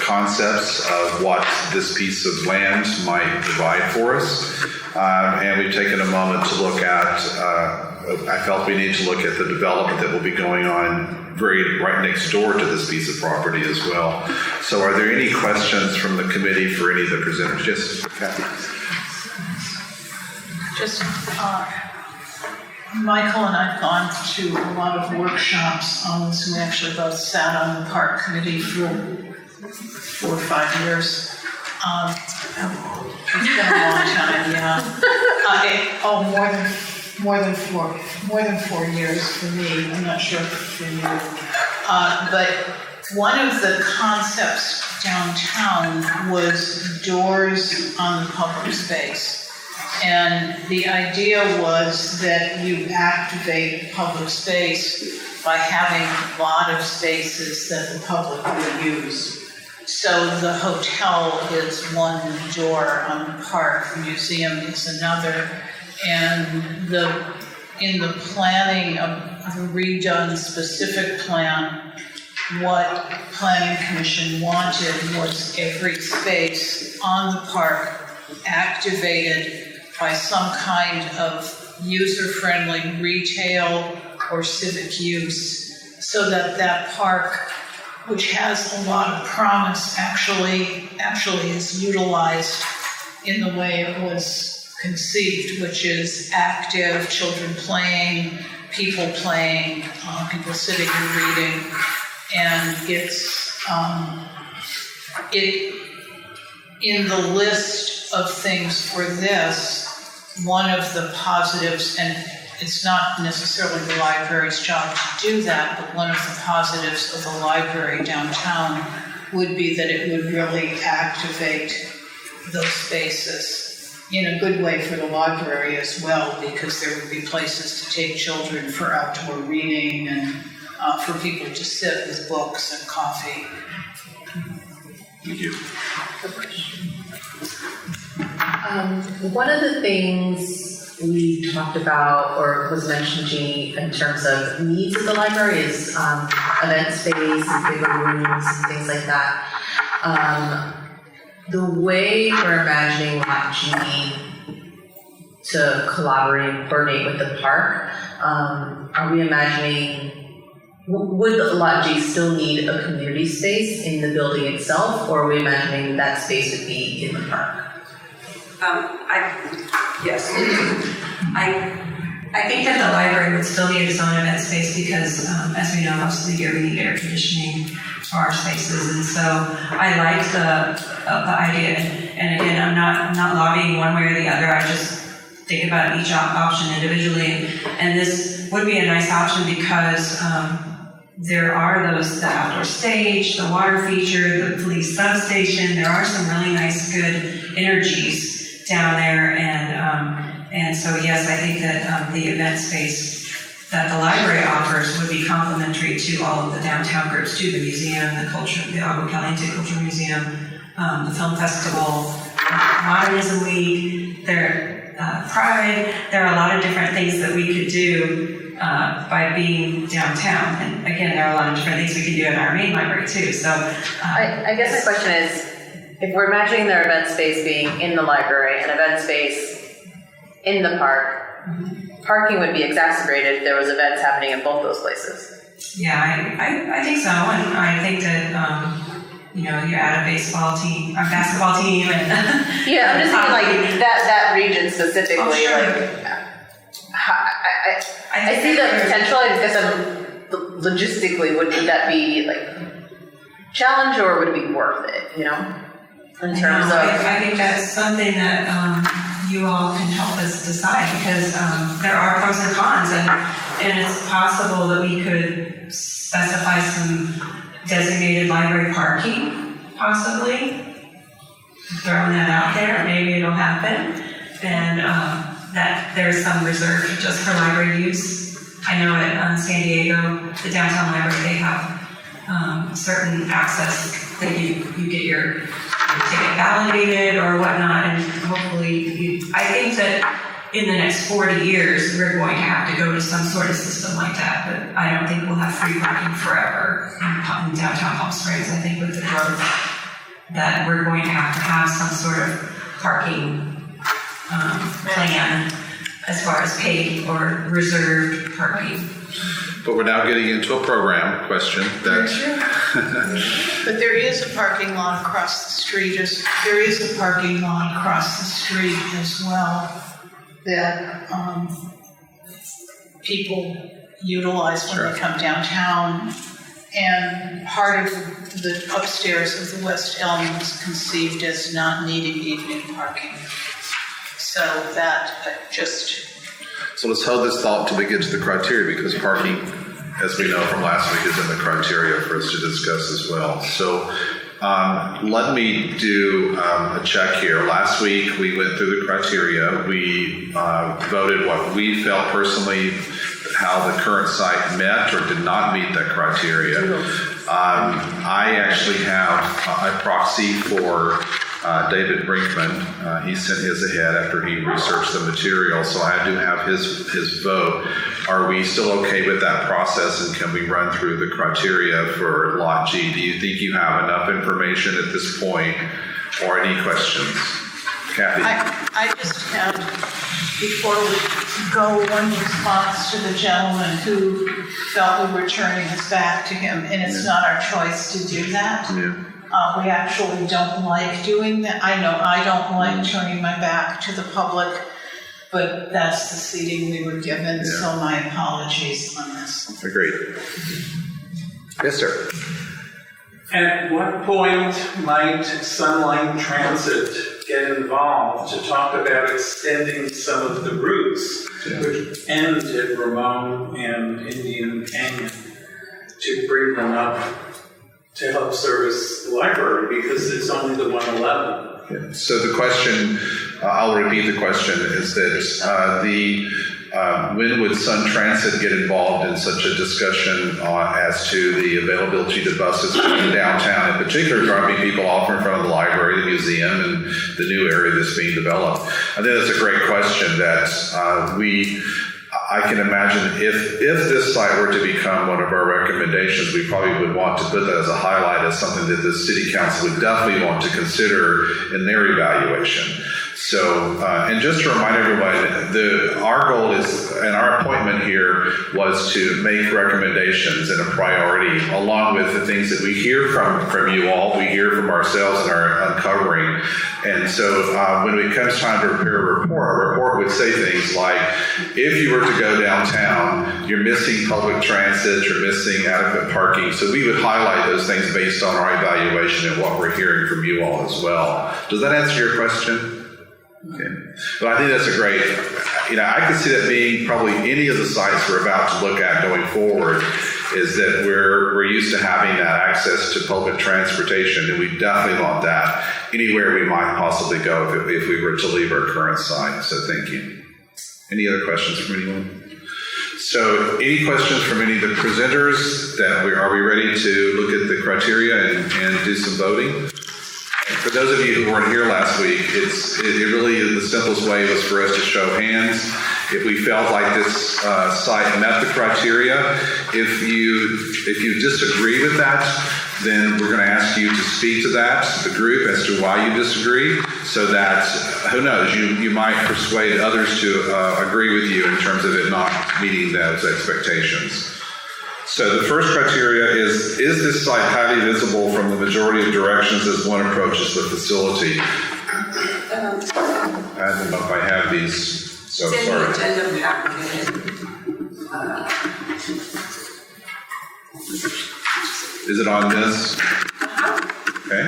concepts of what this piece of land might provide for us, and we've taken a moment to look at. I felt we need to look at the development that will be going on right next door to this piece of property as well. So are there any questions from the committee for any of the presenters? Yes, Kathy. Just, Michael and I've gone to a lot of workshops on this, and we actually both sat on the park committee for 4 or 5 years. It's been a long time, yeah. More than 4 years for me. I'm not sure for you. But one of the concepts downtown was doors on the public space. And the idea was that you activate public space by having a lot of spaces that the public would use. So the hotel is one door on the park, the museum is another, and in the planning of a redone specific plan, what Planning Commission wanted was every space on the park activated by some kind of user-friendly retail or civic use, so that that park, which has a lot of promise, actually is utilized in the way it was conceived, which is active, children playing, people playing, people sitting and reading, and it's in the list of things for this, one of the positives, and it's not necessarily the library's job to do that, but one of the positives of the library downtown would be that it would really activate those spaces in a good way for the library as well, because there would be places to take children for outdoor reading and for people to sit with books and coffee. Thank you. One of the things we talked about, or was mentioned, Jeannie, in terms of needs of the library is event space and bigger rooms and things like that. The way we're imagining Lot G to collaborate and coordinate with the park, are we imagining, would Lot G still need a community space in the building itself, or are we imagining that space would be in the park? Yes. I think that the library would still need its own event space because, as we know, most of the year we need air conditioning for our spaces, and so I like the idea. And again, I'm not lobbying one way or the other. I just think about each option individually, and this would be a nice option because there are the outdoor stage, the water feature, the police substation. There are some really nice, good energies down there, and so yes, I think that the event space that the library offers would be complementary to all of the downtown groups, to the museum, the Agua Caliente Cultural Museum, the film festival, Modernism Week, Pride. There are a lot of different things that we could do by being downtown, and again, there are a lot of different things we can do in our main library too. So I guess my question is, if we're imagining their event space being in the library and event space in the park, parking would be exacerbated if there was events happening in both those places. Yeah, I think so, and I think that you add a basketball team, and yeah, I'm just thinking like that region specifically. Oh, sure. Like, I see the potential. I guess logistically, would that be like challenge, or would it be worth it? In terms of, I think that's something that you all can help us decide, because there are pros and cons, and it's possible that we could specify some designated library parking, possibly. Throwing that out there, maybe it'll happen, and that there's some reserved just for library use. I know at San Diego, the downtown library, they have certain access that you get your ticket validated or whatnot, and hopefully, I think that in the next 40 years, we're going to have to go to some sort of system like that, but I don't think we'll have free parking forever in downtown Palm Springs. I think with the growth that we're going to have some sort of parking plan as far as paid or reserved parking. But we're now getting into a program question that. But there is a parking lot across the street. There is a parking lot across the street as well that people utilize when they come downtown. And part of the upstairs of the West Elm was conceived as not needing evening parking. So that just... So let's hold this thought until we get to the criteria, because parking, as we know from last week, is in the criteria for us to discuss as well. So let me do a check here. Last week, we went through the criteria. We voted what we felt personally, how the current site met or did not meet that criteria. I actually have a proxy for David Brinkman. He sent his ahead after he researched the material, so I do have his vote. Are we still okay with that process, and can we run through the criteria for Lot G? Do you think you have enough information at this point, or any questions? Kathy? I just have, before we go, one response to the gentleman who felt we were turning his back to him, and it's not our choice to do that. Yeah. We actually don't like doing that. I know I don't like turning my back to the public, but that's the seating we were given, so my apologies on this. Agreed. Yes, sir. At what point might Sunline Transit get involved to talk about extending some of the routes which end at Ramon and Indian Canyon to bring them up to help service the library, because it's only the 111? Yeah. So the question, I'll repeat the question, is that when would Sun Transit get involved in such a discussion as to the availability of buses in downtown, in particular driving people off in front of the library, the museum, and the new area that's being developed? I think that's a great question that I can imagine if this site were to become one of our recommendations, we probably would want to put that as a highlight, as something that the city council would definitely want to consider in their evaluation. So, and just to remind everyone, our goal is, and our appointment here was to make recommendations and a priority, along with the things that we hear from you all, we hear from ourselves and are uncovering. And so when it comes time to prepare a report would say things like, if you were to go downtown, you're missing public transit, you're missing adequate parking. So we would highlight those things based on our evaluation and what we're hearing from you all as well. Does that answer your question? Okay. But I think that's a great, I could see that being probably any of the sites we're about to look at going forward, is that we're used to having that access to public transportation, and we definitely want that anywhere we might possibly go if we were to leave our current site. So thank you. Any other questions from anyone? So any questions from any of the presenters? Are we ready to look at the criteria and do some voting? For those of you who weren't here last week, it really is the simplest way was for us to show hands. If we felt like this site met the criteria, if you disagree with that, then we're going to ask you to speak to the group as to why you disagree, so that, who knows, you might persuade others to agree with you in terms of it not meeting those expectations. So the first criteria is this site highly visible from the majority of directions as one approaches the facility? I don't know if I have these, so It's in sorry. the agenda packet. Is it on this? Okay.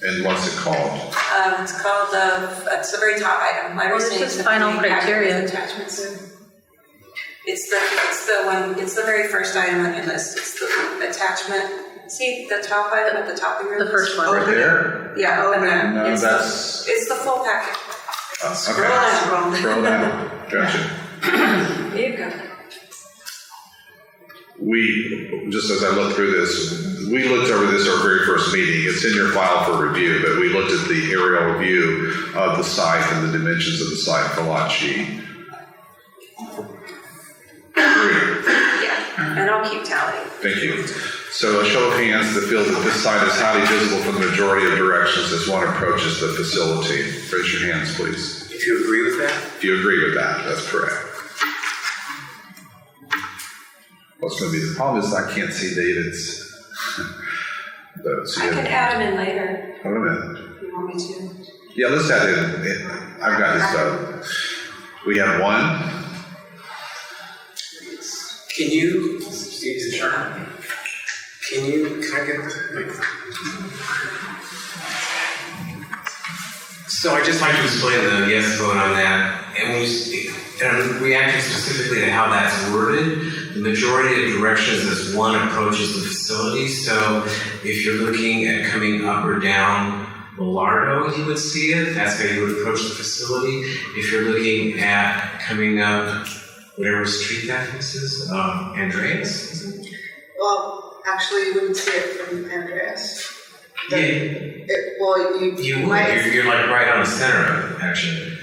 And what's it called? It's called, it's the very top item. Well, this is final criteria. Attachments. It's the very first item on your list. It's the attachment. See the top item at the top of your list? The first one. Right there? Yeah, open that. No, It's that's... the full packet. Okay. Scroll down. Scroll down. Gotcha. There you go. Just as I looked through this, we looked over this our very first meeting. It's in your file for review, but we looked at the aerial view of the site and the dimensions of the site for Lot G. Yeah, and I'll keep tallying. Thank you. So a show of hands that feel that this site is highly visible from the majority of directions as one approaches the facility. Raise your hands, please. If you agree with that? If you agree with that, that's correct. What's going to be the problem is I can't see David's. I can add them in later. Hold a minute. If you want me to. Yeah, let's add it. I've got this stuff. We have one. Can you, can I get, so I just like to explain the yes vote on that, and reacting specifically to how that's worded, the majority of directions is one approaches the facility, so if you're looking at coming up or down Millardo, you would see it, that's how you would approach the facility. If you're looking at coming up whatever street that is, Andreas? Well, actually, you wouldn't see it from Andreas. You're like right on the center of it, actually.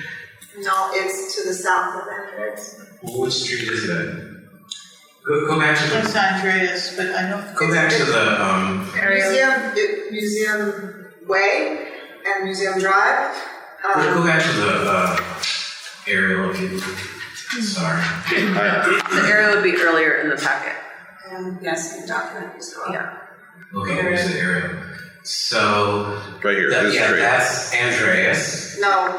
No, it's to the south of Andreas. Well, which street is that? Go back to That's the, Andreas, but I don't. go back to the, Museum Way and Museum Drive. go back to the, aerial if you, sorry. The area would be earlier in the packet. Yes, the document as well. Yeah. Okay, where's the aerial? So, Right here, this yeah, street. that's Andreas. No,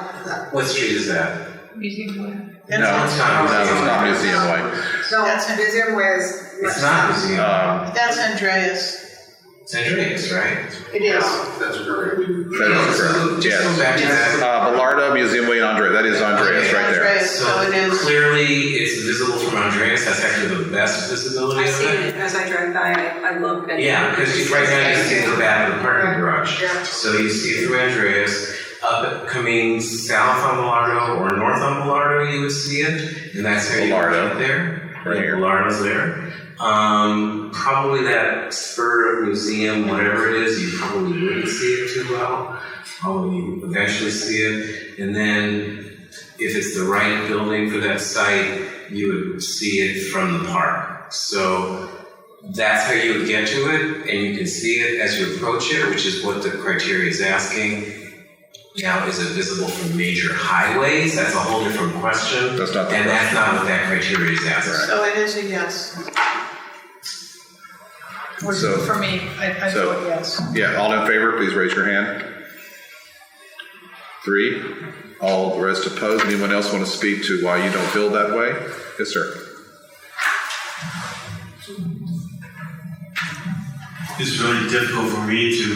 What street is that? Museum Way. No, it's not Museum Way. no, Museum Way is. It's not Museum. That's Andreas. It's Andreas, right? It is. That is So correct, just go back to yes. that. Bellardo, Museum Way, and Andre, that is Andreas right there. Andreas, so it is. Clearly, it's visible from Andreas. That's actually the best visibility I've of seen it. it as I drive by, I look and. Yeah, because right now you see the back of the parking garage. Yeah. So you see it through Andreas, coming south on Bellardo or north on Bellardo, you would see it, and that's how you Bellardo. get there. Right here. Bellardo's there. Probably that spur of museum, whatever it is, you probably wouldn't see it too well. Probably you eventually see it, and then if it's the right building for that site, you would see it from the park. So that's how you would get to it, and you can see it as you approach it, which is what the criteria is asking. Now, is it visible from major highways? That's a whole different question. That's not the And that's question. not what that criteria is asking. So it is a yes. So- For me, I so- vote yes. Yeah, all in favor, please raise your hand. 3. All the rest opposed. Anyone else want to speak to why you don't feel that way? Yes, sir. It's really difficult for me to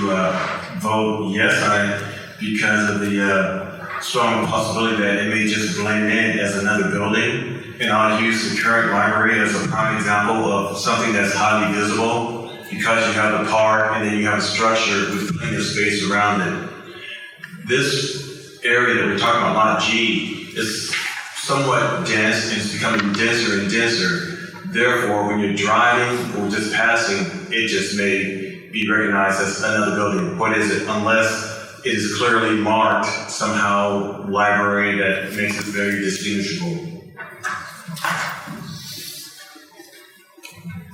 vote yes because of the strong possibility that it may just blend in as another building. And I'll use the current library as a prime example of something that's highly visible because you have the park and then you have a structure with plenty of space around it. This area that we're talking about, Lot G, is somewhat dense and it's becoming denser and denser. Therefore, when you're driving or just passing, it just may be recognized as another building. What is it? Unless it is clearly marked somehow library that makes it very distinguishable.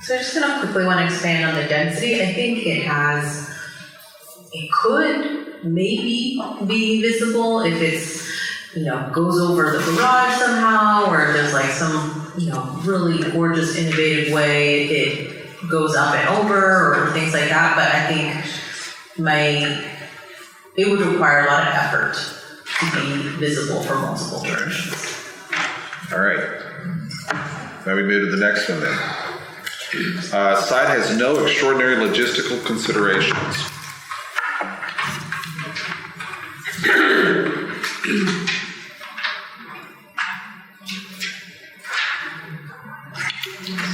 So I just kind of quickly want to expand on the density. I think it could maybe be visible if it's, goes over the garage somehow, or there's like some, really gorgeous, innovative way it goes up and over, or things like that. But I think it would require a lot of effort to be visible from multiple directions. All right. Now we move to the next one then. Site has no extraordinary logistical considerations.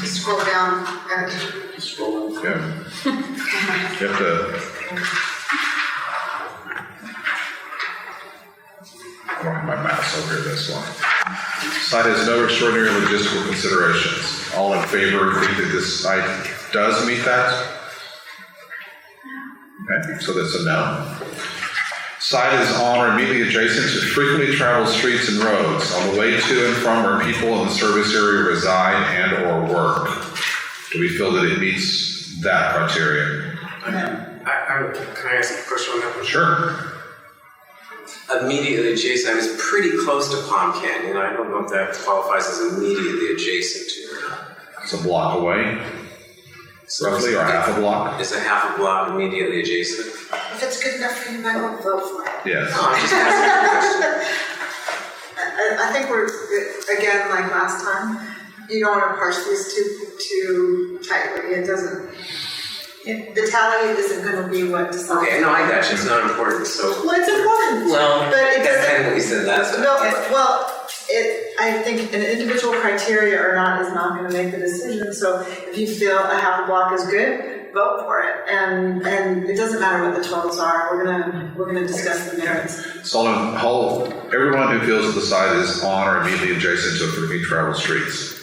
Just scroll down and Yeah. You have to. I don't have my mouse over here this long. Site has no extraordinary logistical considerations. All in favor think that this site does meet that? Okay, so that's a no. Site is on or immediately adjacent to frequently traveled streets and roads on the way to and from where people in the service area reside and or work. Do we feel that it meets that criteria? Can I ask a question on that one? Sure. Immediately adjacent, I was pretty close to Palm Canyon. I don't know if that qualifies as immediately adjacent to. It's a block away, roughly, or half a block? Is a half a block immediately adjacent? if it's good enough for you, I won't vote for it. Yes. No, I'm just asking a question. I think we're, again, like last time, you don't want to parse these too tightly. It doesn't, the tally isn't going to be what decides. Okay, no, I got you. It's not important, so. Well, it's important. Well, but it that's doesn't. kind of what you said last time. No, well, I think an individual criteria or not is not going to make the decision. So if you feel a half a block is good, vote for it. And it doesn't matter what the totals are. We're gonna discuss the merits. So on whole, everyone who feels that the site is on or immediately adjacent to frequently traveled streets.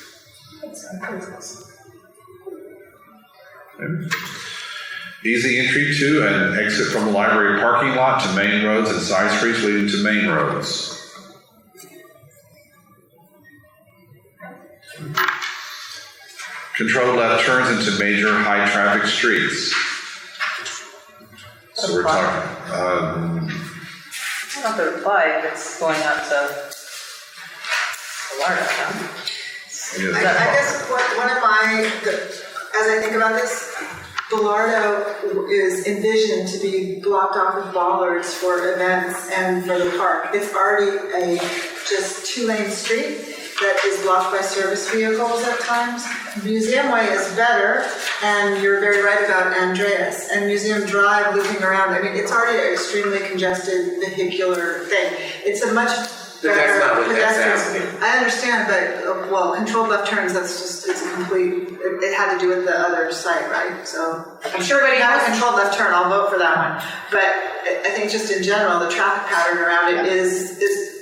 Easy entry to and exit from the library parking lot to main roads and side streets leading to main roads. Controlled left turns into major high traffic streets. So we're talking, It's not the reply if it's going out to Florida, huh? I guess one of my, as I think about this, Bilardo is envisioned to be blocked off with bollards for events and for the park. It's already a just two-lane street that is blocked by service vehicles at times. Museum Way is better, and you're very right about Andreas. And Museum Drive looping around, I mean, it's already an extremely congested vehicular thing. It's a much But that's not what that's pedestrian. asking. I understand, but, well, controlled left turns, that's just, it's a complete, it had to do with the other site, right? So, I'm sure if you have a controlled left turn, I'll vote for that one. But I think just in general, the traffic pattern around it is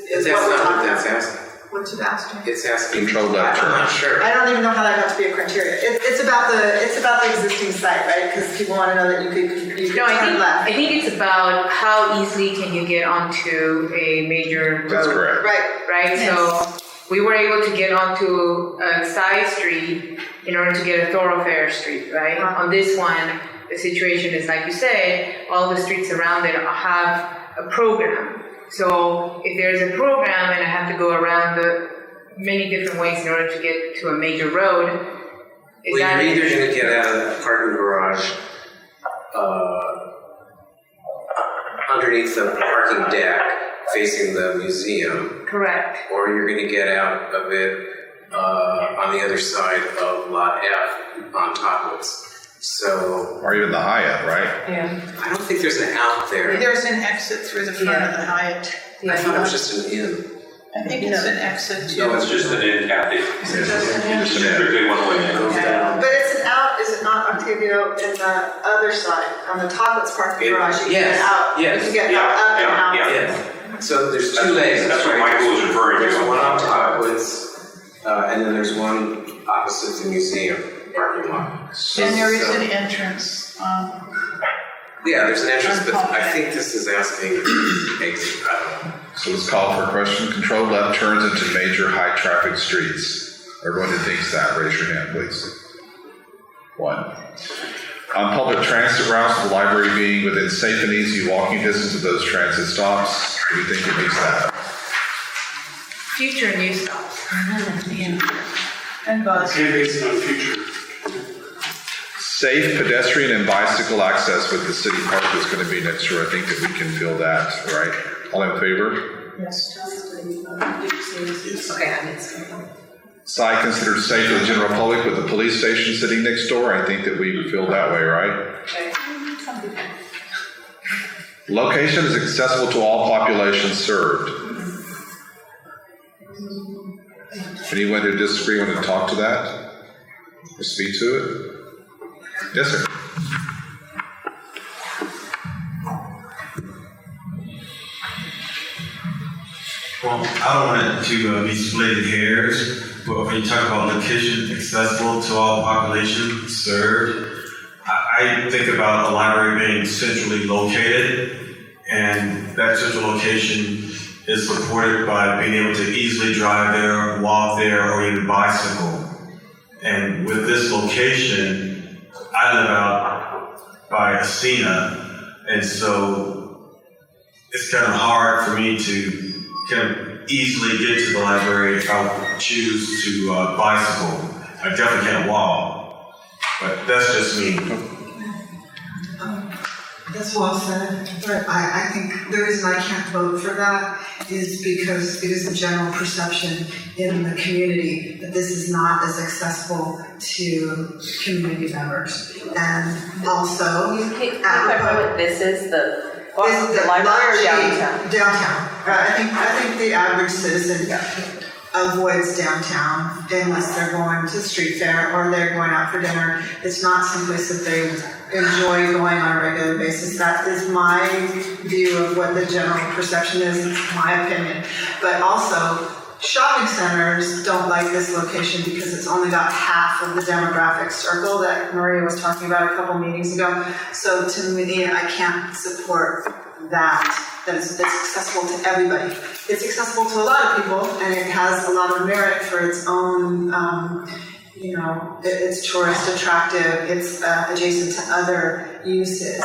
That's what we're not what talking that's about. asking. What's it asking? It's asking. Controlled left I'm not turn. sure. I don't even know how that got to be a criteria. It's about the existing site, right? Because people want to know that you could No, turn left. I think it's about how easily can you get onto a major road. That's correct. Right. Right, so we were able to get onto a side street in order to get a thoroughfare street, right? On this one, the situation is like you said, all the streets around it have a program. So if there's a program and I have to go around the many different ways in order to get to a major road, is that? Well, you're either gonna get out of the parking garage, underneath the parking deck facing the museum, Correct. or you're gonna get out of it, on the other side of Lot F on Topwoods. So, Or even the Hyatt, right? Yeah. I don't think there's an out there. There's an exit through the front of the Hyatt. I thought it was just an in. I think it's an exit too. No, it's just an in, Kathy. It's strictly one way. But it's an out, is it not, Octavio, in the other side, on the top of its parking garage, you can get out. You can get out, up and out. Yeah. So there's two lanes. That's what Michael was referring to. There's one on Topwoods, and then there's one opposite the museum parking lot. And there is an entrance. Yeah, there's an entrance, but I think this is asking exit. I don't know. So let's call for a question. Controlled left turns into major high traffic streets. Everyone who thinks that, raise your hand, please. One. On public transit routes, the library being within safe and easy walking distance of those transit stops, do we think it meets that? Future new stops. And bus. Based on future. Safe pedestrian and bicycle access with the city park is going to be next year. I think that we can feel that, right? All in favor? Yes. Okay, I missed it. Site considered safe for the general public with the police station sitting next door. I think that we feel that way, right? Location is accessible to all populations served. Anyone who disagree want to talk to that? Or speak to it? Yes, sir. Well, I don't want it to be splitting hairs, but when you talk about location accessible to all population served, I think about a library being centrally located, and that central location is supported by being able to easily drive there, walk there, or even bicycle. And with this location, I live out by Ascena, and so it's kind of hard for me to kind of easily get to the library if I choose to bicycle. I definitely can't walk, but that's just me. That's well said, but I think the reason I can't vote for that is because it is a general perception in the community that this is not as accessible to community members. And also, Can you clarify what this is, the the library or downtown? Downtown. I think the average citizen avoids downtown unless they're going to street fair or they're going out for dinner. It's not someplace that they enjoy going on a regular basis. That is my view of what the general perception is, it's my opinion. But also, shopping centers don't like this location because it's only got half of the demographic circle that Maria was talking about a couple meetings ago. So to me, I can't support that it's accessible to everybody. It's accessible to a lot of people, and it has a lot of merit for its own, it's tourist attractive, it's adjacent to other uses.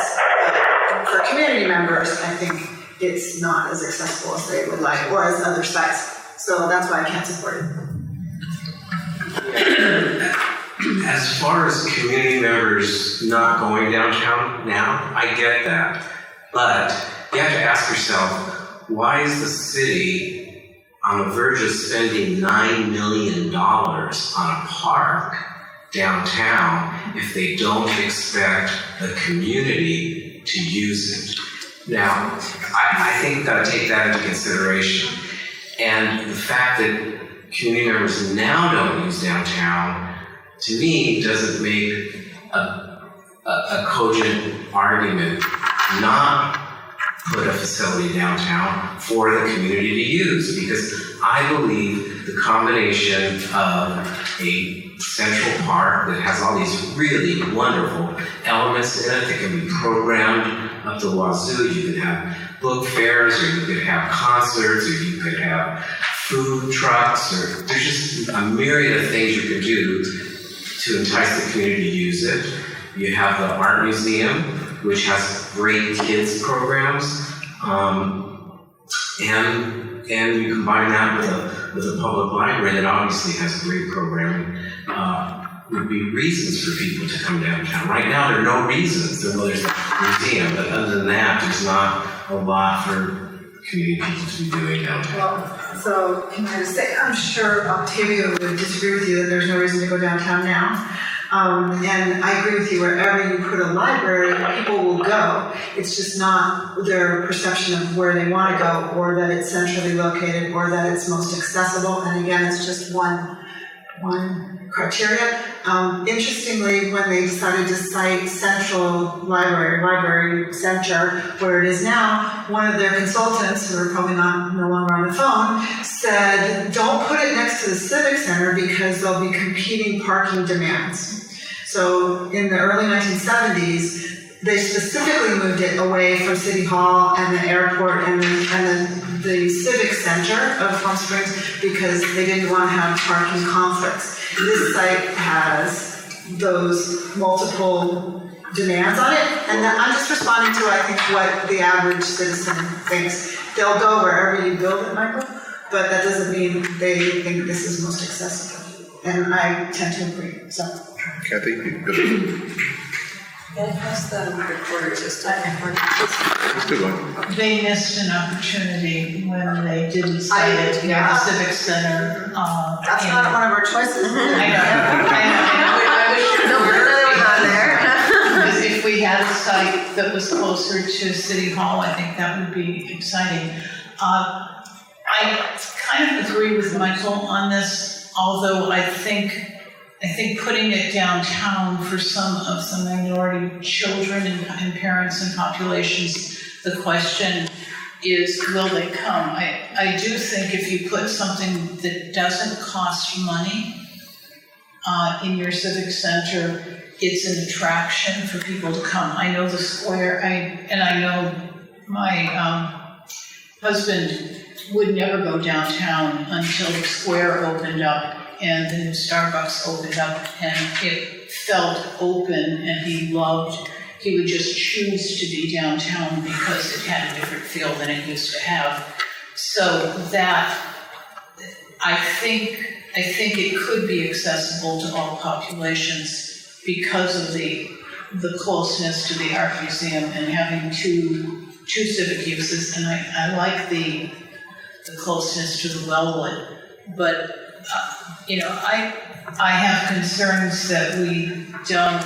But for community members, I think it's not as accessible as they would like, or as other sites. So that's why I can't support it. As far as community members not going downtown now, I get that. But you have to ask yourself, why is the city on the verge of spending $9 million on a park downtown if they don't expect the community to use it? Now, I think we've got to take that into consideration. And the fact that community members now don't use downtown, to me, doesn't make a cogent argument not put a facility downtown for the community to use, because I believe the combination of a central park that has all these really wonderful elements in it that can be programmed up the wazoo. You could have book fairs, or you could have concerts, or you could have food trucks, or there's just a myriad of things you could do to entice the community to use it. You have the art museum, which has great kids programs, and you combine that with a public library that obviously has great programming. Would be reasons for people to come downtown. Right now, there are no reasons. There's a museum, but other than that, there's not a lot for community people to be doing downtown. Well, so can I just say, I'm sure Octavia would disagree with you that there's no reason to go downtown now. And I agree with you, wherever you put a library, people will go. It's just not their perception of where they want to go, or that it's centrally located, or that it's most accessible. And again, it's just one criteria. Interestingly, when they decided to cite Central Library Center, where it is now, one of their consultants, who are probably no longer on the phone, said, don't put it next to the Civic Center because there'll be competing parking demands. So in the early 1970s, they specifically moved it away from City Hall and the airport and the Civic Center of Palm Springs because they didn't want to have parking conflicts. This site has those multiple demands on it, and I'm just responding to, I think, what the average citizen thinks. They'll go wherever you build it, Michael, but that doesn't mean they think this is most accessible. And I tend to agree, so. Kathy? Yeah, pass the recorder just That's a good one. They missed an opportunity when they didn't cite it near the Civic Center. That's not one of our choices. I know. Because if we had a site that was closer to City Hall, I think that would be exciting. I kind of agree with Michael on this, although I think putting it downtown for some of the minority children and parents and populations, the question is, will they come? I do think if you put something that doesn't cost money in your civic center, it's an attraction for people to come. I know the square, I know my husband would never go downtown until the square opened up and the new Starbucks opened up, and it felt open, and he would just choose to be downtown because it had a different feel than it used to have. So that, I think it could be accessible to all populations because of the closeness to the art museum and having two civic uses, and I like the closeness to the Wellwood, but I have concerns that we don't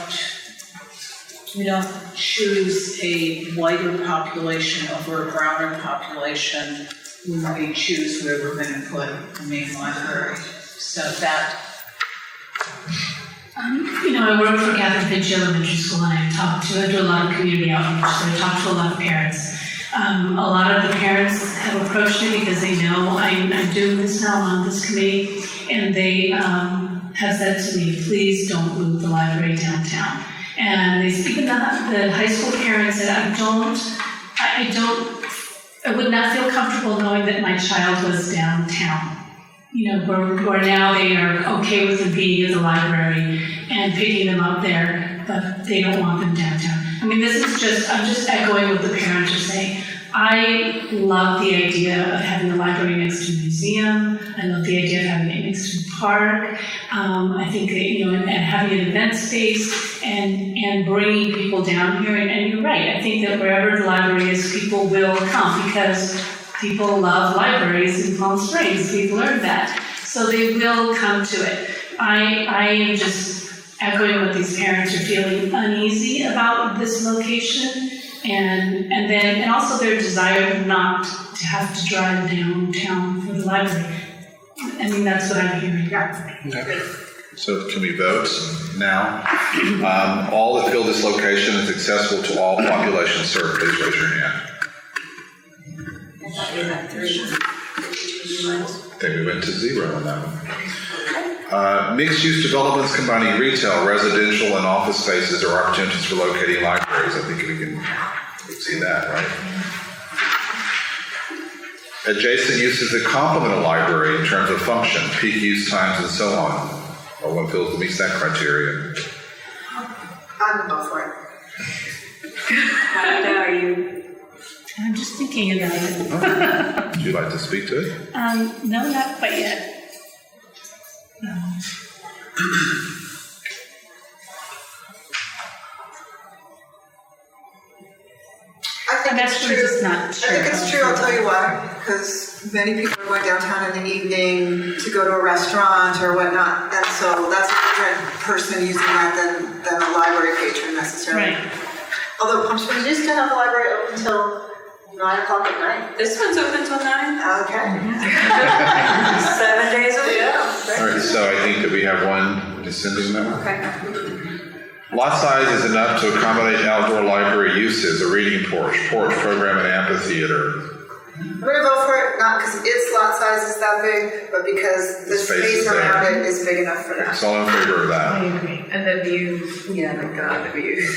choose a whiter population over a browner population when we choose where we're going to put the main library. So that. I work for Catherine Finch Elementary School, and I do a lot of community outreach, so I talk to a lot of parents. A lot of the parents have approached me because they know I'm doing this now on this committee, and they have said to me, please don't move the library downtown. And they speak about the high school parents said, I would not feel comfortable knowing that my child was downtown. You know, where now they are okay with them being in the library and picking them up there, but they don't want them downtown. I mean, I'm just echoing what the parents are saying. I love the idea of having a library next to a museum. I love the idea of having it next to a park. I think that, you know, and having an event space and bringing people down here. And you're right. I think that wherever the library is, people will come because people love libraries in Palm Springs. We've learned that. So they will come to it. I am just echoing what these parents are feeling uneasy about this location. And also their desire not to have to drive downtown for the library. I mean, that's what I'm hearing. Okay. So can we vote now? All that feel this location is accessible to all population served, please raise your hand. I think we went to 0 on that one. Mixed-use developments combining retail, residential, and office spaces are opportunities for locating libraries. I think we can see that, right? Adjacent uses that complement a library in terms of function, peak use times, and so on. Or one feels it meets that criteria. I'm going to go for it. How are you? I'm just thinking about it. Would you like to speak to it? No, not quite yet. I think I'm it's actually true. just not I sure. think it's true. I'll tell you why. Because many people are going downtown in the evening to go to a restaurant or whatnot, and so that's a different person using that than a library patron necessarily. Right. Although Palm Springs used to have the library open until 9 o'clock at night. This one's open till 9? Okay. 7 days a week. All right, so I think that we have one descending member. Okay. Lot size is enough to accommodate outdoor library uses, a reading porch, program, and amphitheater. I'm going to vote for it, not because its lot size is that big, but because the Space space is around there. it is big enough for that. So all in favor of that. agree. And the views, Yeah. oh my God, the views.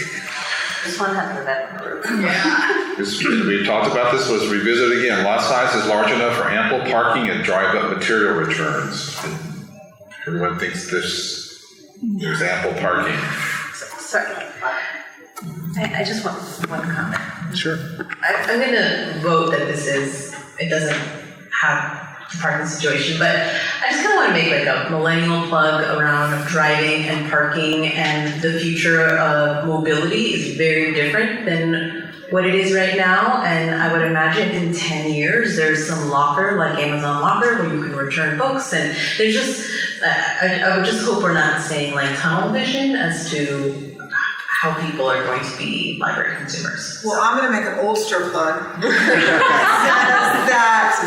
This one has an event group. Yeah. We talked about this, let's revisit it again. Lot size is large enough for ample parking and drive-up material returns. Everyone thinks there's ample parking. Sorry. I just want one comment. Sure. I'm gonna vote that it doesn't have the parking situation, but I just kind of want to make like a millennial plug around driving and parking, and the future of mobility is very different than what it is right now. And I would imagine in 10 years, there's some locker, like Amazon Locker, where you can return books, and there's just, I would just hope we're not saying like tunnel vision as to how people are going to be library consumers. Well, I'm going to make an Ulster plug. that,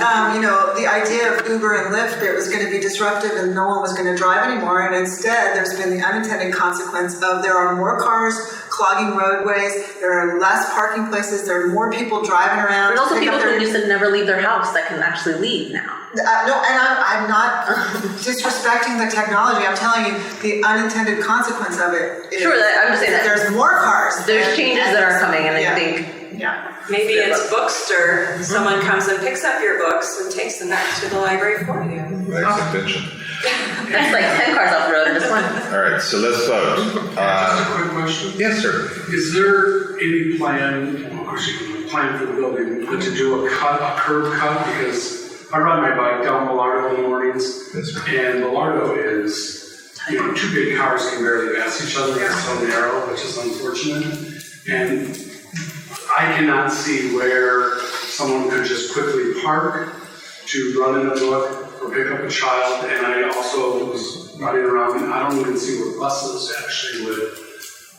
the idea of Uber and Lyft, it was going to be disruptive and no one was going to drive anymore. And instead, there's been the unintended consequence of there are more cars clogging roadways, there are less parking places, there are more people driving around. There's also to pick people up their who used to never leave their house that can actually leave now. No, and I'm not disrespecting the technology. I'm telling you, the unintended consequence of it is Sure, I'm just saying that there's more cars. There's changes that are coming, and Yeah. I think Maybe it's Bookster. Someone comes and picks up your books and takes them back to the library for you. Nice invention. that's like 10 cars off the road in this one. All right, so let's vote. Just a quick question. Yes, sir. Is there any plan, well, of course you can plan for the building, but to do a curb cut? Because I ride my bike down Millardo in the mornings, and Millardo is, two big cars can barely pass each other. It's so narrow, which is unfortunate. And I cannot see where someone could just quickly park to run in a book or pick up a child. And I also was riding around, and I don't even see where buses actually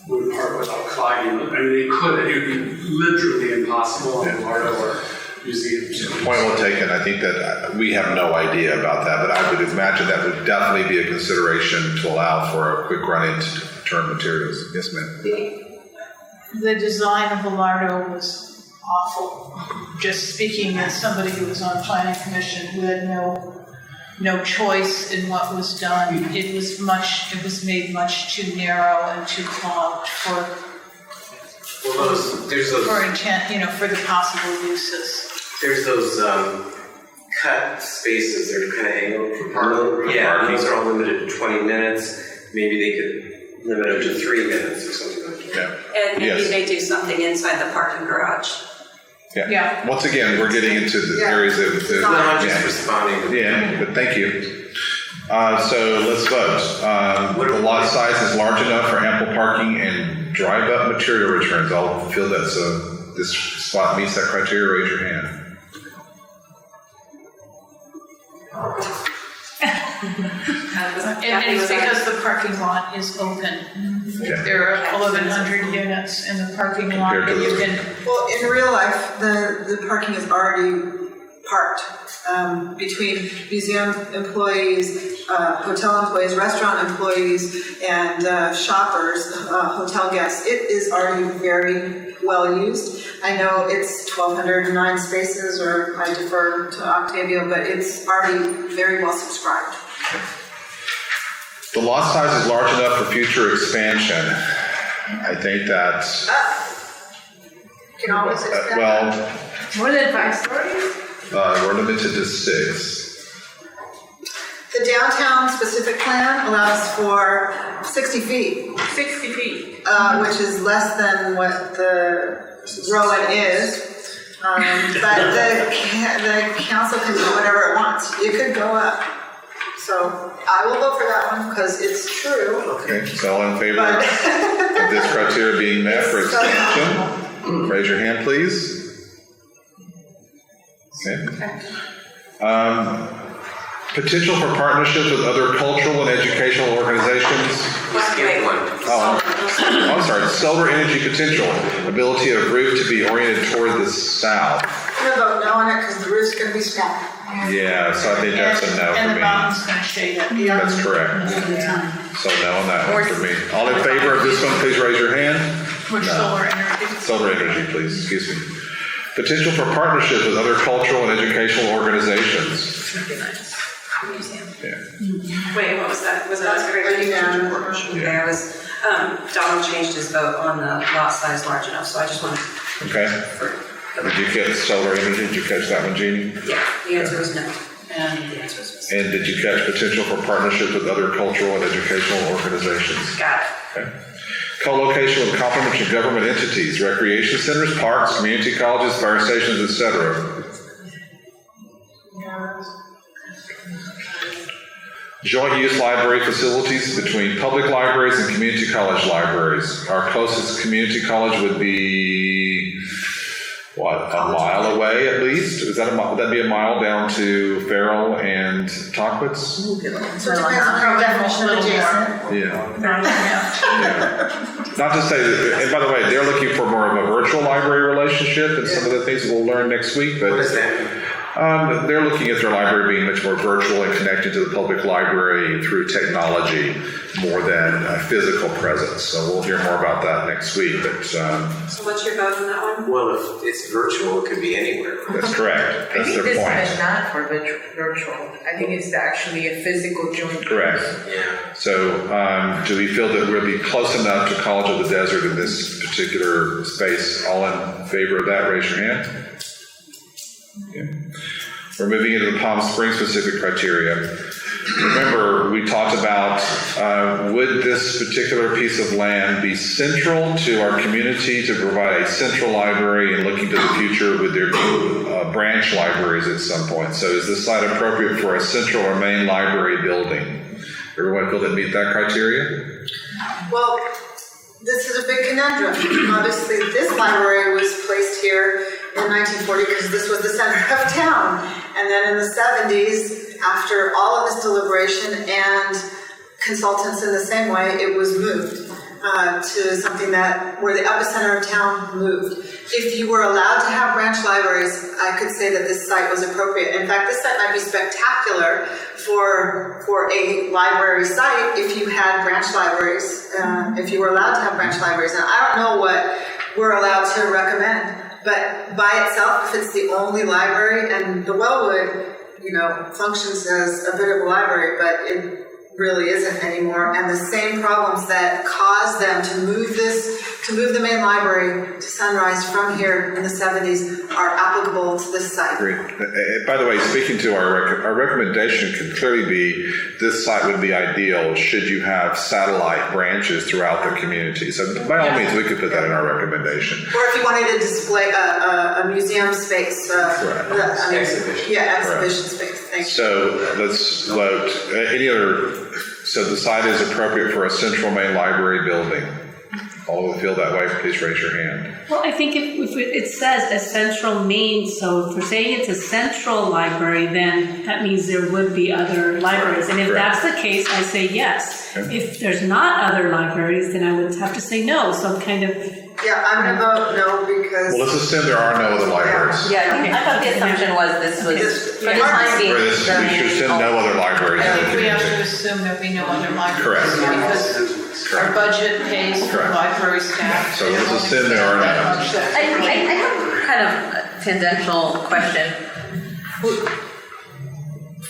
would park without clogging. I mean, they could, it would be literally impossible in Florida or museums. Point well taken. I think that we have no idea about that, but I would imagine that would definitely be a consideration to allow for a quick run-in to return materials. Yes, ma'am. The design of Velardo was awful. Just speaking as somebody who was on planning commission who had no choice in what was done. It was made much too narrow and too clogged for intent, for the possible uses. There's those cut spaces that are kind of angled for parking. Yeah, those are all limited to 20 minutes. Maybe they could limit them to 3 minutes or something like that. And maybe they do something inside the parking garage. Yeah. Once again, we're getting into the areas that. No, I'm just responding. Yeah, but thank you. So let's vote. The lot size is large enough for ample parking and drive-up material returns. All feel that this spot meets that criteria. Raise your hand. And it's because the parking lot is open. There are 1,100 units in the parking lot that you can. Well, in real life, the parking is already parked between museum employees, hotel employees, restaurant employees, and shoppers, hotel guests. It is already very well used. I know it's 1,209 spaces, or I defer to Octavio, but it's already very well subscribed. The lot size is large enough for future expansion. I think that's, Can always expand. More than 5 stories? We're limited to 6. The downtown specific plan allows for 60 feet. 60 feet. Which is less than what the Rowan is. But the council can do whatever it wants. It could go up. So I will vote for that one because it's true. Okay, so all in favor of this criteria being met for expansion? Raise your hand, please. Okay. Potential for partnerships with other cultural and educational organizations. I'm sorry. Solar energy potential. Ability of roof to be oriented toward the south. I'm going to vote no on it because the roof's going to be small. Yeah, so I think that's a no for And the me. bottom's going to shade it. That's correct. So no on that one for me. All in favor of this one, please raise your hand. With solar energy. Solar energy, please. Excuse me. Potential for partnerships with other cultural and educational organizations. Yeah. Wait, what was that? Was that Ready now. There was, Donald changed his vote on the lot size large enough, so I just wanted. Okay. Did you catch solar energy? Did you catch that one, Jeannie? Yeah, the answer was no. And the answer was yes. And did you catch potential for partnership with other cultural and educational organizations? Got it. Okay. Co-location with complementary government entities, recreation centers, parks, community colleges, fire stations, etc. Joint use library facilities between public libraries and community college libraries. Our closest community college would be, what, a mile away at least? Would that be a mile down to Farrell and Tockwitz? So it depends on your definition of adjacent. Yeah. Not to say that, and by the way, they're looking for more of a virtual library relationship and some of the things we'll learn next week, but. What does that mean? They're looking at their library being much more virtual and connected to the public library through technology more than a physical presence. So we'll hear more about that next week. But So what's your vote on that one? Well, if it's virtual, it could be anywhere. That's correct. I That's think their this one point. is not for virtual. I think it's actually a physical joint. Correct. Yeah. So do we feel that we'll be close enough to College of the Desert in this particular space? All in favor of that, raise your hand. Okay. We're moving into the Palm Springs specific criteria. Remember, we talked about would this particular piece of land be central to our community to provide a central library, and looking to the future, would there be branch libraries at some point? So is this site appropriate for a central or main library building? Everyone feel that meet that criteria? Well, this is a big conundrum. Obviously, this library was placed here in 1940 because this was the center of town. And then in the 70s, after all of this deliberation and consultants in the same way, it was moved to something where the epicenter of town moved. If you were allowed to have branch libraries, I could say that this site was appropriate. In fact, this site might be spectacular for a library site if you had branch libraries, if you were allowed to have branch libraries. And I don't know what we're allowed to recommend. But by itself, if it's the only library, and the Wellwood, functions as a bit of a library, but it really isn't anymore. And the same problems that caused them to move the main library to Sunrise from here in the 70s are applicable to this site. Agreed. By the way, speaking to our recommendation could clearly be this site would be ideal should you have satellite branches throughout the community. So by all means, we could put that in our recommendation. Or if you wanted to display a museum space, Exhibition. Yeah, exhibition space. Thank you. So let's vote. So the site is appropriate for a central main library building. All who feel that way, please raise your hand. Well, I think if it says a central main, so if we're saying it's a central library, then that means there would be other libraries. And if Correct. that's the case, I say yes. Okay. If there's not other libraries, then I would have to say no. So I'm kind of. Yeah, I'm gonna vote no because. Well, let's assume there are no other libraries. Yeah, Okay. I thought the assumption was this was, for the time being. Or this, we should assume no other libraries I in the think we have to community. assume there'll be no other libraries. Correct. Because our budget pays for Correct. library staff. So let's assume there are none. I have kind of a tangential question.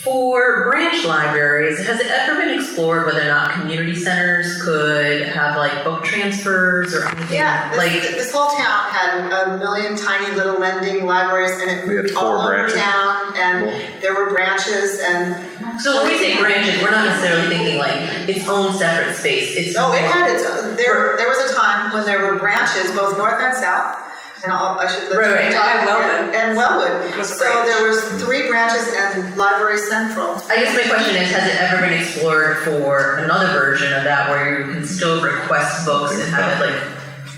For branch libraries, has it ever been explored whether or not community centers could have like book transfers or anything? Yeah, like this whole town had a million tiny little lending libraries, and it We had moved 4 all over branches. town, and Cool. there were branches, and. so when we say branches, we're not necessarily thinking like its own separate space. It's Oh, it more- had its own, there was a time when there were branches, both north and south, and I should. Right. And Wellwood. And Wellwood, Was a so branch. there was 3 branches and Library Central. I guess my question is, has it ever been explored for another version of that where you can still request books and have it like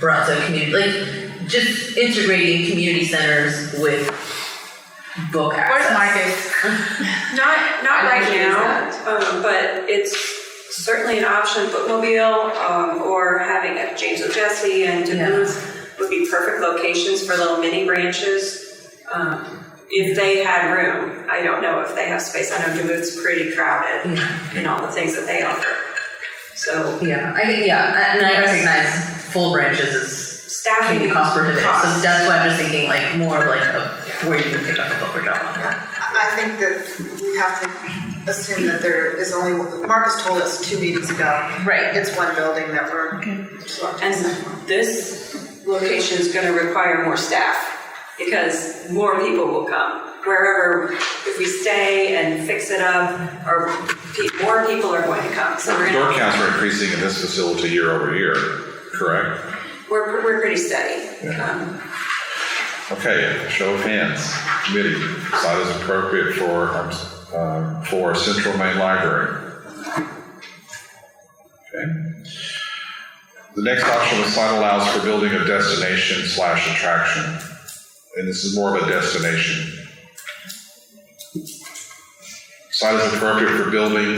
brought to a community, like just integrating community centers with book access? Where's Marcus? Not right now, but it's certainly an option. Bookmobile, or having a James O'Jesse and Duluth would be perfect locations for little mini branches. If they had room. I don't know if they have space. I know Duluth's pretty crowded in all the things that they offer. So Yeah, and I recognize full branches is staffing can be cost prohibitive, so costs. that's why I'm just thinking like more of like a, where you can pick up a book or drop off. I think that we have to assume that there is only, Marcus told us 2 meetings ago. Right. It's one building that we're. And this location is going to require more staff because more people will come. Wherever, if we stay and fix it up, or more people are going to come. So we're Door going counts are increasing in this facility year over year, correct? we're pretty steady. Okay, show of hands. Committee, site is appropriate for Central Main Library. Okay. The next option, the site allows for building a destination/attraction, and this is more of a destination. Site is appropriate for building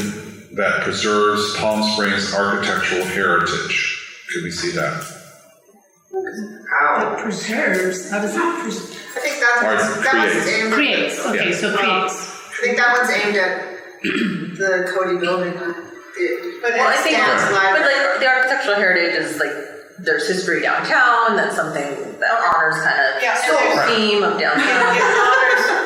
that preserves Palm Springs architectural heritage. Could we see that? It preserves, how does it preserve? I think that one's aimed at. Creates, okay, so creates. I think that one's aimed at the Cody building. But Well, I it think, stands but library. like the architectural heritage is like, there's history downtown, that's something that honors kind of the theme of downtown.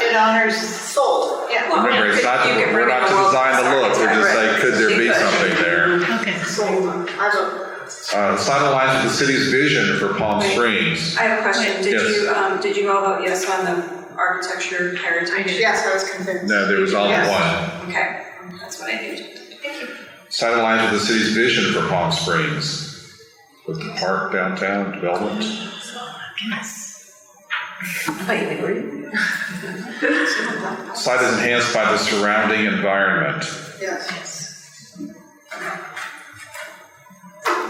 It honors sold. Yeah. Remember, it's not, we're not to design the look, we're just saying, could there be something there? Okay. Sold. I don't. Site aligns with the city's vision for Palm Springs. I have a question. Yes. Did you all vote yes on the architecture heritage? Yes, I was convinced. No, there was only Yes. one. Okay, that's what I needed. Site aligns with the city's vision for Palm Springs, with the park downtown development. I agree. Site is enhanced by the surrounding environment. Yes.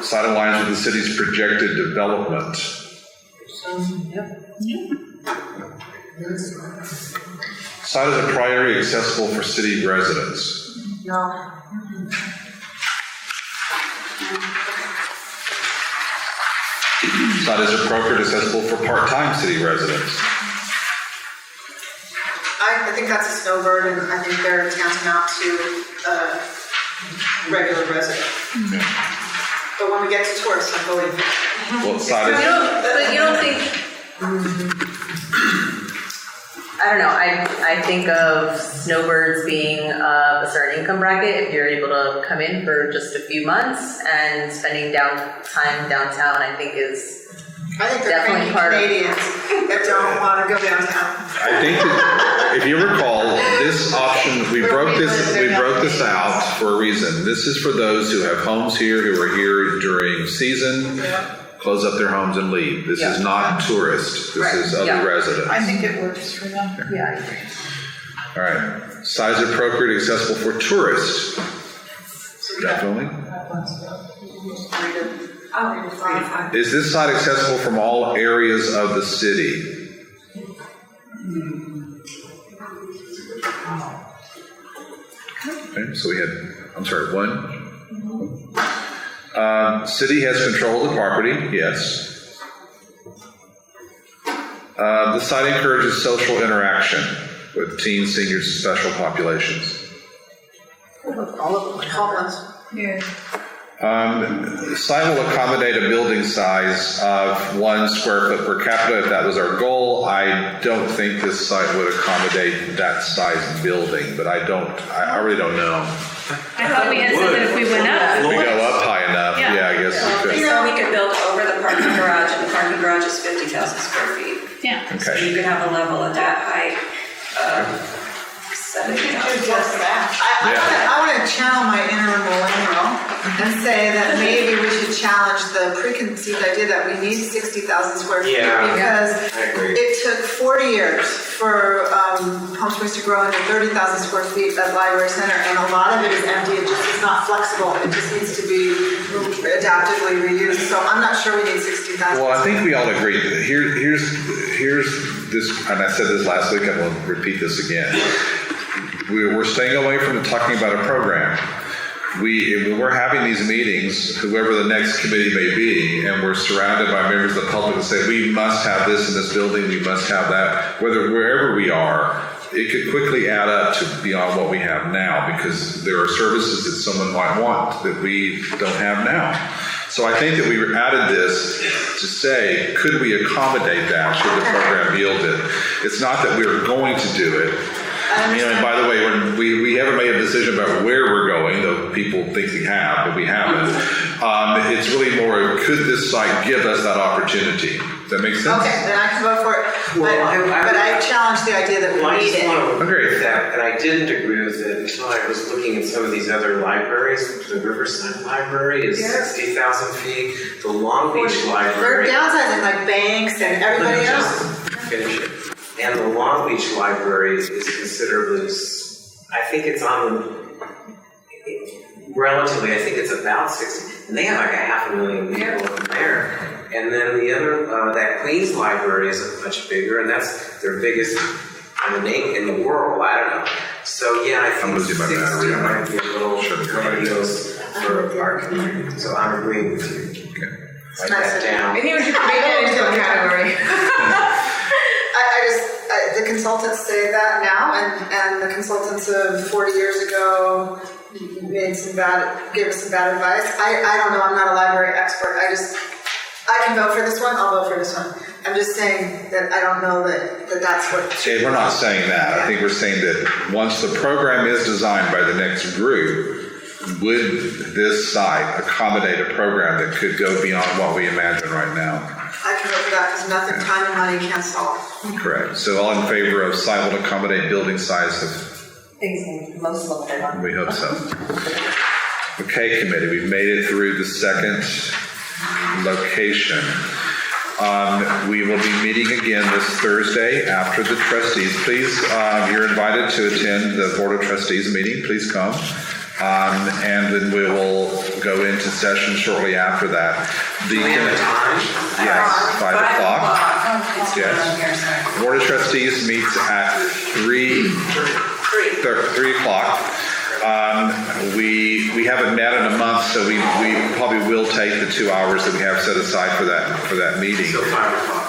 Site aligns with the city's projected development. Site is a priority accessible for city residents. No. Site is appropriate accessible for part-time city residents. I think that's a snowbird, and I think they're tantamount to regular resident. But when we get to tourists, I'm voting for. Well, site is. But you don't think I don't know, I think of snowbirds being a certain income bracket. If you're able to come in for just a few months and spending time downtown, I think is I think they're definitely cranky part of. Canadians that don't want to go downtown. I think that, if you recall, this option, we broke this out for a reason. This is for those who have homes here, who are here during season, close up their homes and leave. This is not tourist, this is other residents. I think it works for them. Yeah, I agree. All right, size appropriate, accessible for tourists. Definitely. I'll read it 5. Is this site accessible from all areas of the city? Okay, so we had, I'm sorry, one. City has control of the property, yes. The site encourages social interaction with teens, seniors, and special populations. All of them, homeless. Yeah. Site will accommodate a building size of 1 square foot per capita. If that was our goal, I don't think this site would accommodate that size building, but I really don't know. I thought we had said that if we went up. If we go up high enough, Yeah. I guess we could. So we could build over the parking garage, and the parking garage is 50,000 square feet. Yeah. So Okay. you could have a level at that height of 70,000. Just that. I want to channel my inner millennial and say that maybe we should challenge the preconceived idea that we need 60,000 square feet. Yeah, Because I agree. it took 40 years for Palm Springs to grow into 30,000 square feet at Library Center, and a lot of it is empty. It just is not flexible. It just needs to be adaptively reused. So I'm not sure we need 60,000. Well, I think we all agree. Here's this, and I said this last week, and we'll repeat this again. We're staying away from talking about a program. When we're having these meetings, whoever the next committee may be, and we're surrounded by members of the public that say, we must have this in this building, we must have that, wherever we are, it could quickly add up to beyond what we have now, because there are services that someone might want that we don't have now. So I think that we added this to say, could we accommodate that should the program yield it? It's not that we're going to do it. And by the way, we haven't made a decision about where we're going, though people think we have, but we haven't. It's really more, could this site give us that opportunity? Does that make sense? Okay, then I can vote for it. But I challenge the idea that we Well, I need just it. want to Agreed. agree with that, and I didn't agree with it until I was looking at some of these other libraries. The Riverside Library is 60,000 feet. The Long Beach They're Library. downsizing like banks and everybody Let me else. just finish it. And the Long Beach Library is considerably, I think it's relatively, I think it's about 60, and they have like 500,000 people in there. And then the other, that Queens Library is much bigger, and that's their biggest in the world, I don't know. So yeah, I think 60 might be a little grandiose for our community, so I'm agreeing with you. Write that down. I think we should make that into a category. The consultants say that now, and the consultants of 40 years ago gave us some bad advice. I don't know, I'm not a library expert. I can vote for this one, I'll vote for this one. I'm just saying that I don't know that that's what. Okay, we're not saying that. I think we're saying that once the program is designed by the next group, would this site accommodate a program that could go beyond what we imagine right now? I can vote for that because nothing time and money can solve. Correct. So all in favor of site will accommodate building size of, Most of them. we hope so. Okay, committee, we've made it through the second location. We will be meeting again this Thursday after the trustees. Please, you're invited to attend the Board of Trustees meeting. Please come. And then we will go into session shortly after that. Yes, 5 o'clock. Yes. Board of Trustees meets at 3 o'clock. We haven't met in a month, so we probably will take the 2 hours that we have set aside for that meeting.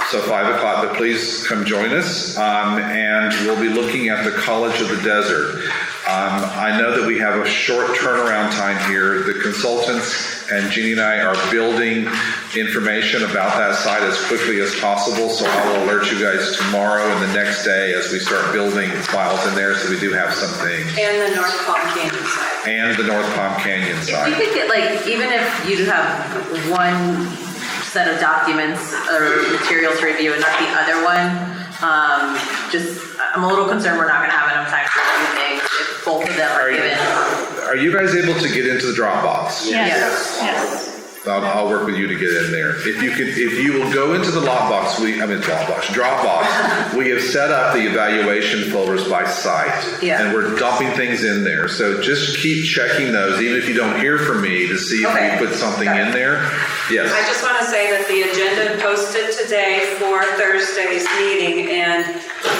So So 5 o'clock, but please come join us. And we'll be looking at the College of the Desert. I know that we have a short turnaround time here. The consultants and Jeannie and I are building information about that site as quickly as possible. So I will alert you guys tomorrow and the next day as we start building files in there. So we do have some things. And the North Palm Canyon side. And the North Palm Canyon You side. could get like, even if you have one set of documents or materials to review and not the other one, I'm a little concerned we're not gonna have enough time for everything if both of them are given. Are you guys able to get into the Dropbox? Yes. I'll work with you to get in there. If you will go into the Dropbox, we have set up the evaluation folders by site. Yeah. And we're dumping things in there. So just keep checking those, even if you don't hear from me, to see if we put something in there. Yes. I just want to say that the agenda posted today for Thursday's meeting and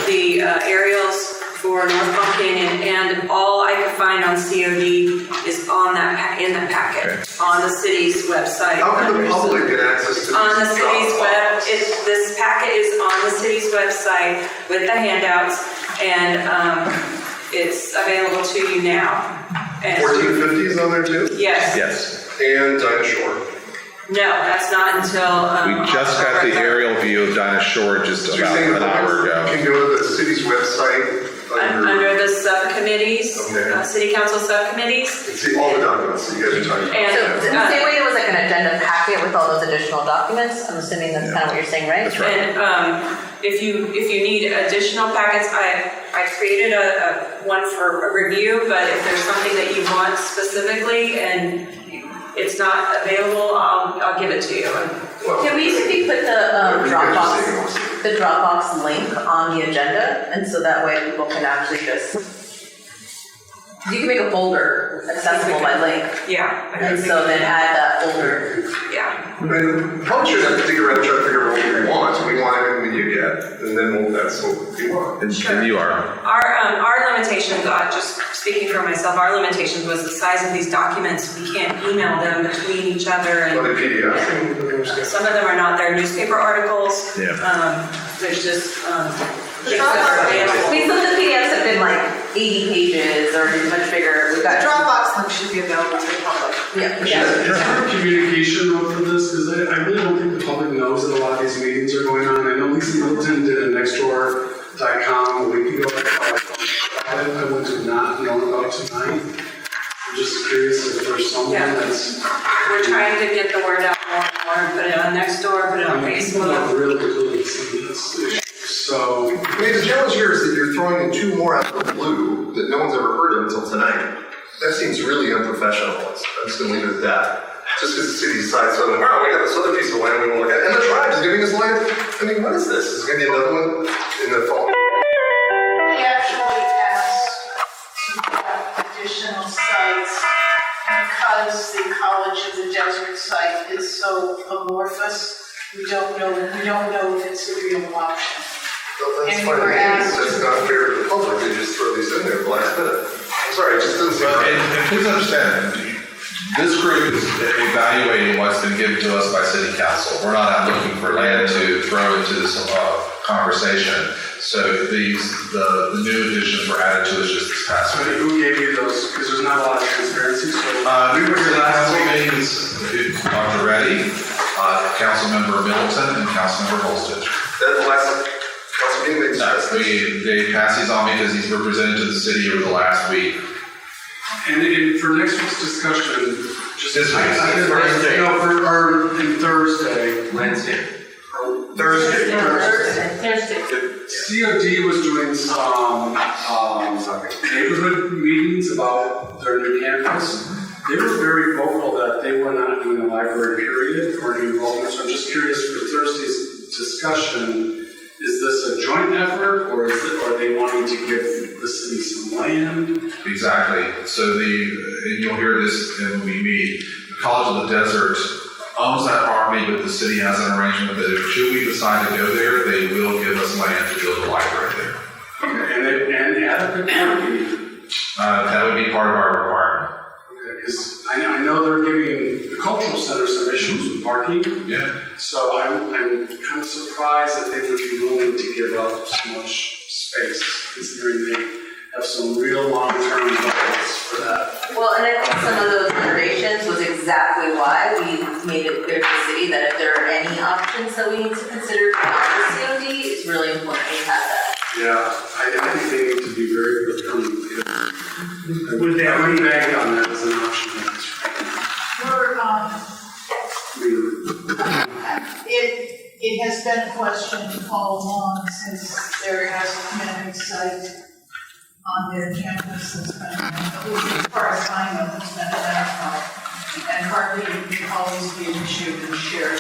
the aerials for North Palm Canyon and all I could find on COD is on that in the packet on the city's website. How can the public get access to on the these city's Dropbox? this packet is on the city's website with the handouts and it's available to you now. And 1450 is on there too? Yes. Yes. And Dinah Shore. No, that's not until We just got the aerial view of Dinah Shore just So you're about saying an hour ago. You can go to the city's website under the subcommittees, Okay. city council subcommittees. and see all the documents that you guys are talking about. And, So in the same way it was like an agenda packet with all those additional documents, I'm assuming that's kind of what you're saying, right? That's right. And if you need additional packets, I created a one for a review, but if there's something that you want specifically and it's not available, I'll give it to you. Can we maybe put the Dropbox link on the agenda, and so that way people can actually just, you can make a folder accessible by link, Yeah. and so then add that folder. Yeah. I mean, probably should have to dig around and try to figure out what we want. So we want everything that you get, and then that's what we want. And you are. Our limitation, just speaking for myself, our limitation was the size of these documents. We can't email them between each other and. Or the PDF. Some of them are not, they're newspaper articles. Yeah. There's just, Please, some of the PDFs have been like 80 pages or much bigger. We've The got. Dropbox link should be available to the public. Yeah. Is there a communication note for this? Because I really don't think the public knows that a lot of these meetings are going on. I know Lisa Middleton did a Nextdoor.com a week ago. I would have not known about tonight. I'm just curious if there's someone that's. we're trying to get the word out more and more, put it on Nextdoor, put it on People don't Facebook. really include some of this issue. So. I mean, the challenge here is that you're throwing in two more out of the blue that no one's ever heard of until tonight. That seems really unprofessional. I'm just gonna leave it at that. Just because the city decides suddenly, wow, we got this other piece of land we want to look at, and the tribe's giving us land. I mean, what is this? Is there gonna be another one in the fall? We actually asked to have additional sites because the College of the Desert site is so amorphous. We don't know if it's a real option. Well, that's And fine. we were asked- That's not fair to the public. They just throw these in there at the last minute. I'm sorry, it just doesn't seem Well, right. and please understand, this group is evaluating what's been given to us by city council. We're not out looking for land to throw into this conversation. So the new additions were added to us just this past So week. who gave you those? Because there's not a lot of transparency. So We were here last meetings, Dr. Reddy, Councilmember Middleton, and Councilmember Holstitch. That's the last council meeting they discussed this. They passed these on because he's represented to the city over the last week. And for next week's discussion, just. This week. Thursday. No, in Thursday. Wednesday. Thursday. Thursday. COD was doing some neighborhood meetings about their new campus. They were very vocal that they were not doing a library period for new enrollment. So I'm just curious for Thursday's discussion, is this a joint effort or are they wanting to give the city some land? Exactly. So and you'll hear this when we meet, the College of the Desert owns that property, but the city has an arrangement that if should we decide to go there, they will give us land to build a library there. And adequate parking? That would be part of our requirement. Because I know they're giving the cultural center some issues with parking. Yeah. So I'm kind of surprised that they would be willing to give up so much space, considering they have some real long-term budgets for that. Well, and I think some of those iterations was exactly why we made it clear to the city that if there are any options that we need to consider beyond the COD, it's really important to have that. Yeah, I think they need to be very forthcoming. Would that I would be- bank on that as an option. It has been a question all along since there hasn't been a site on their campus that's been, at least as far as I know, that's been identified. And partly it can always be an issue to share.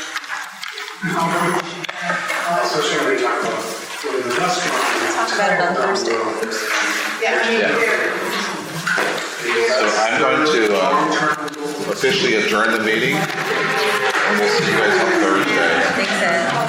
Especially when we talk about going to the restaurant. Talk about it on Thursday. Yeah, I mean, So I'm going to officially adjourn the meeting, and we'll see you guys on Thursday. Thanks, Ed.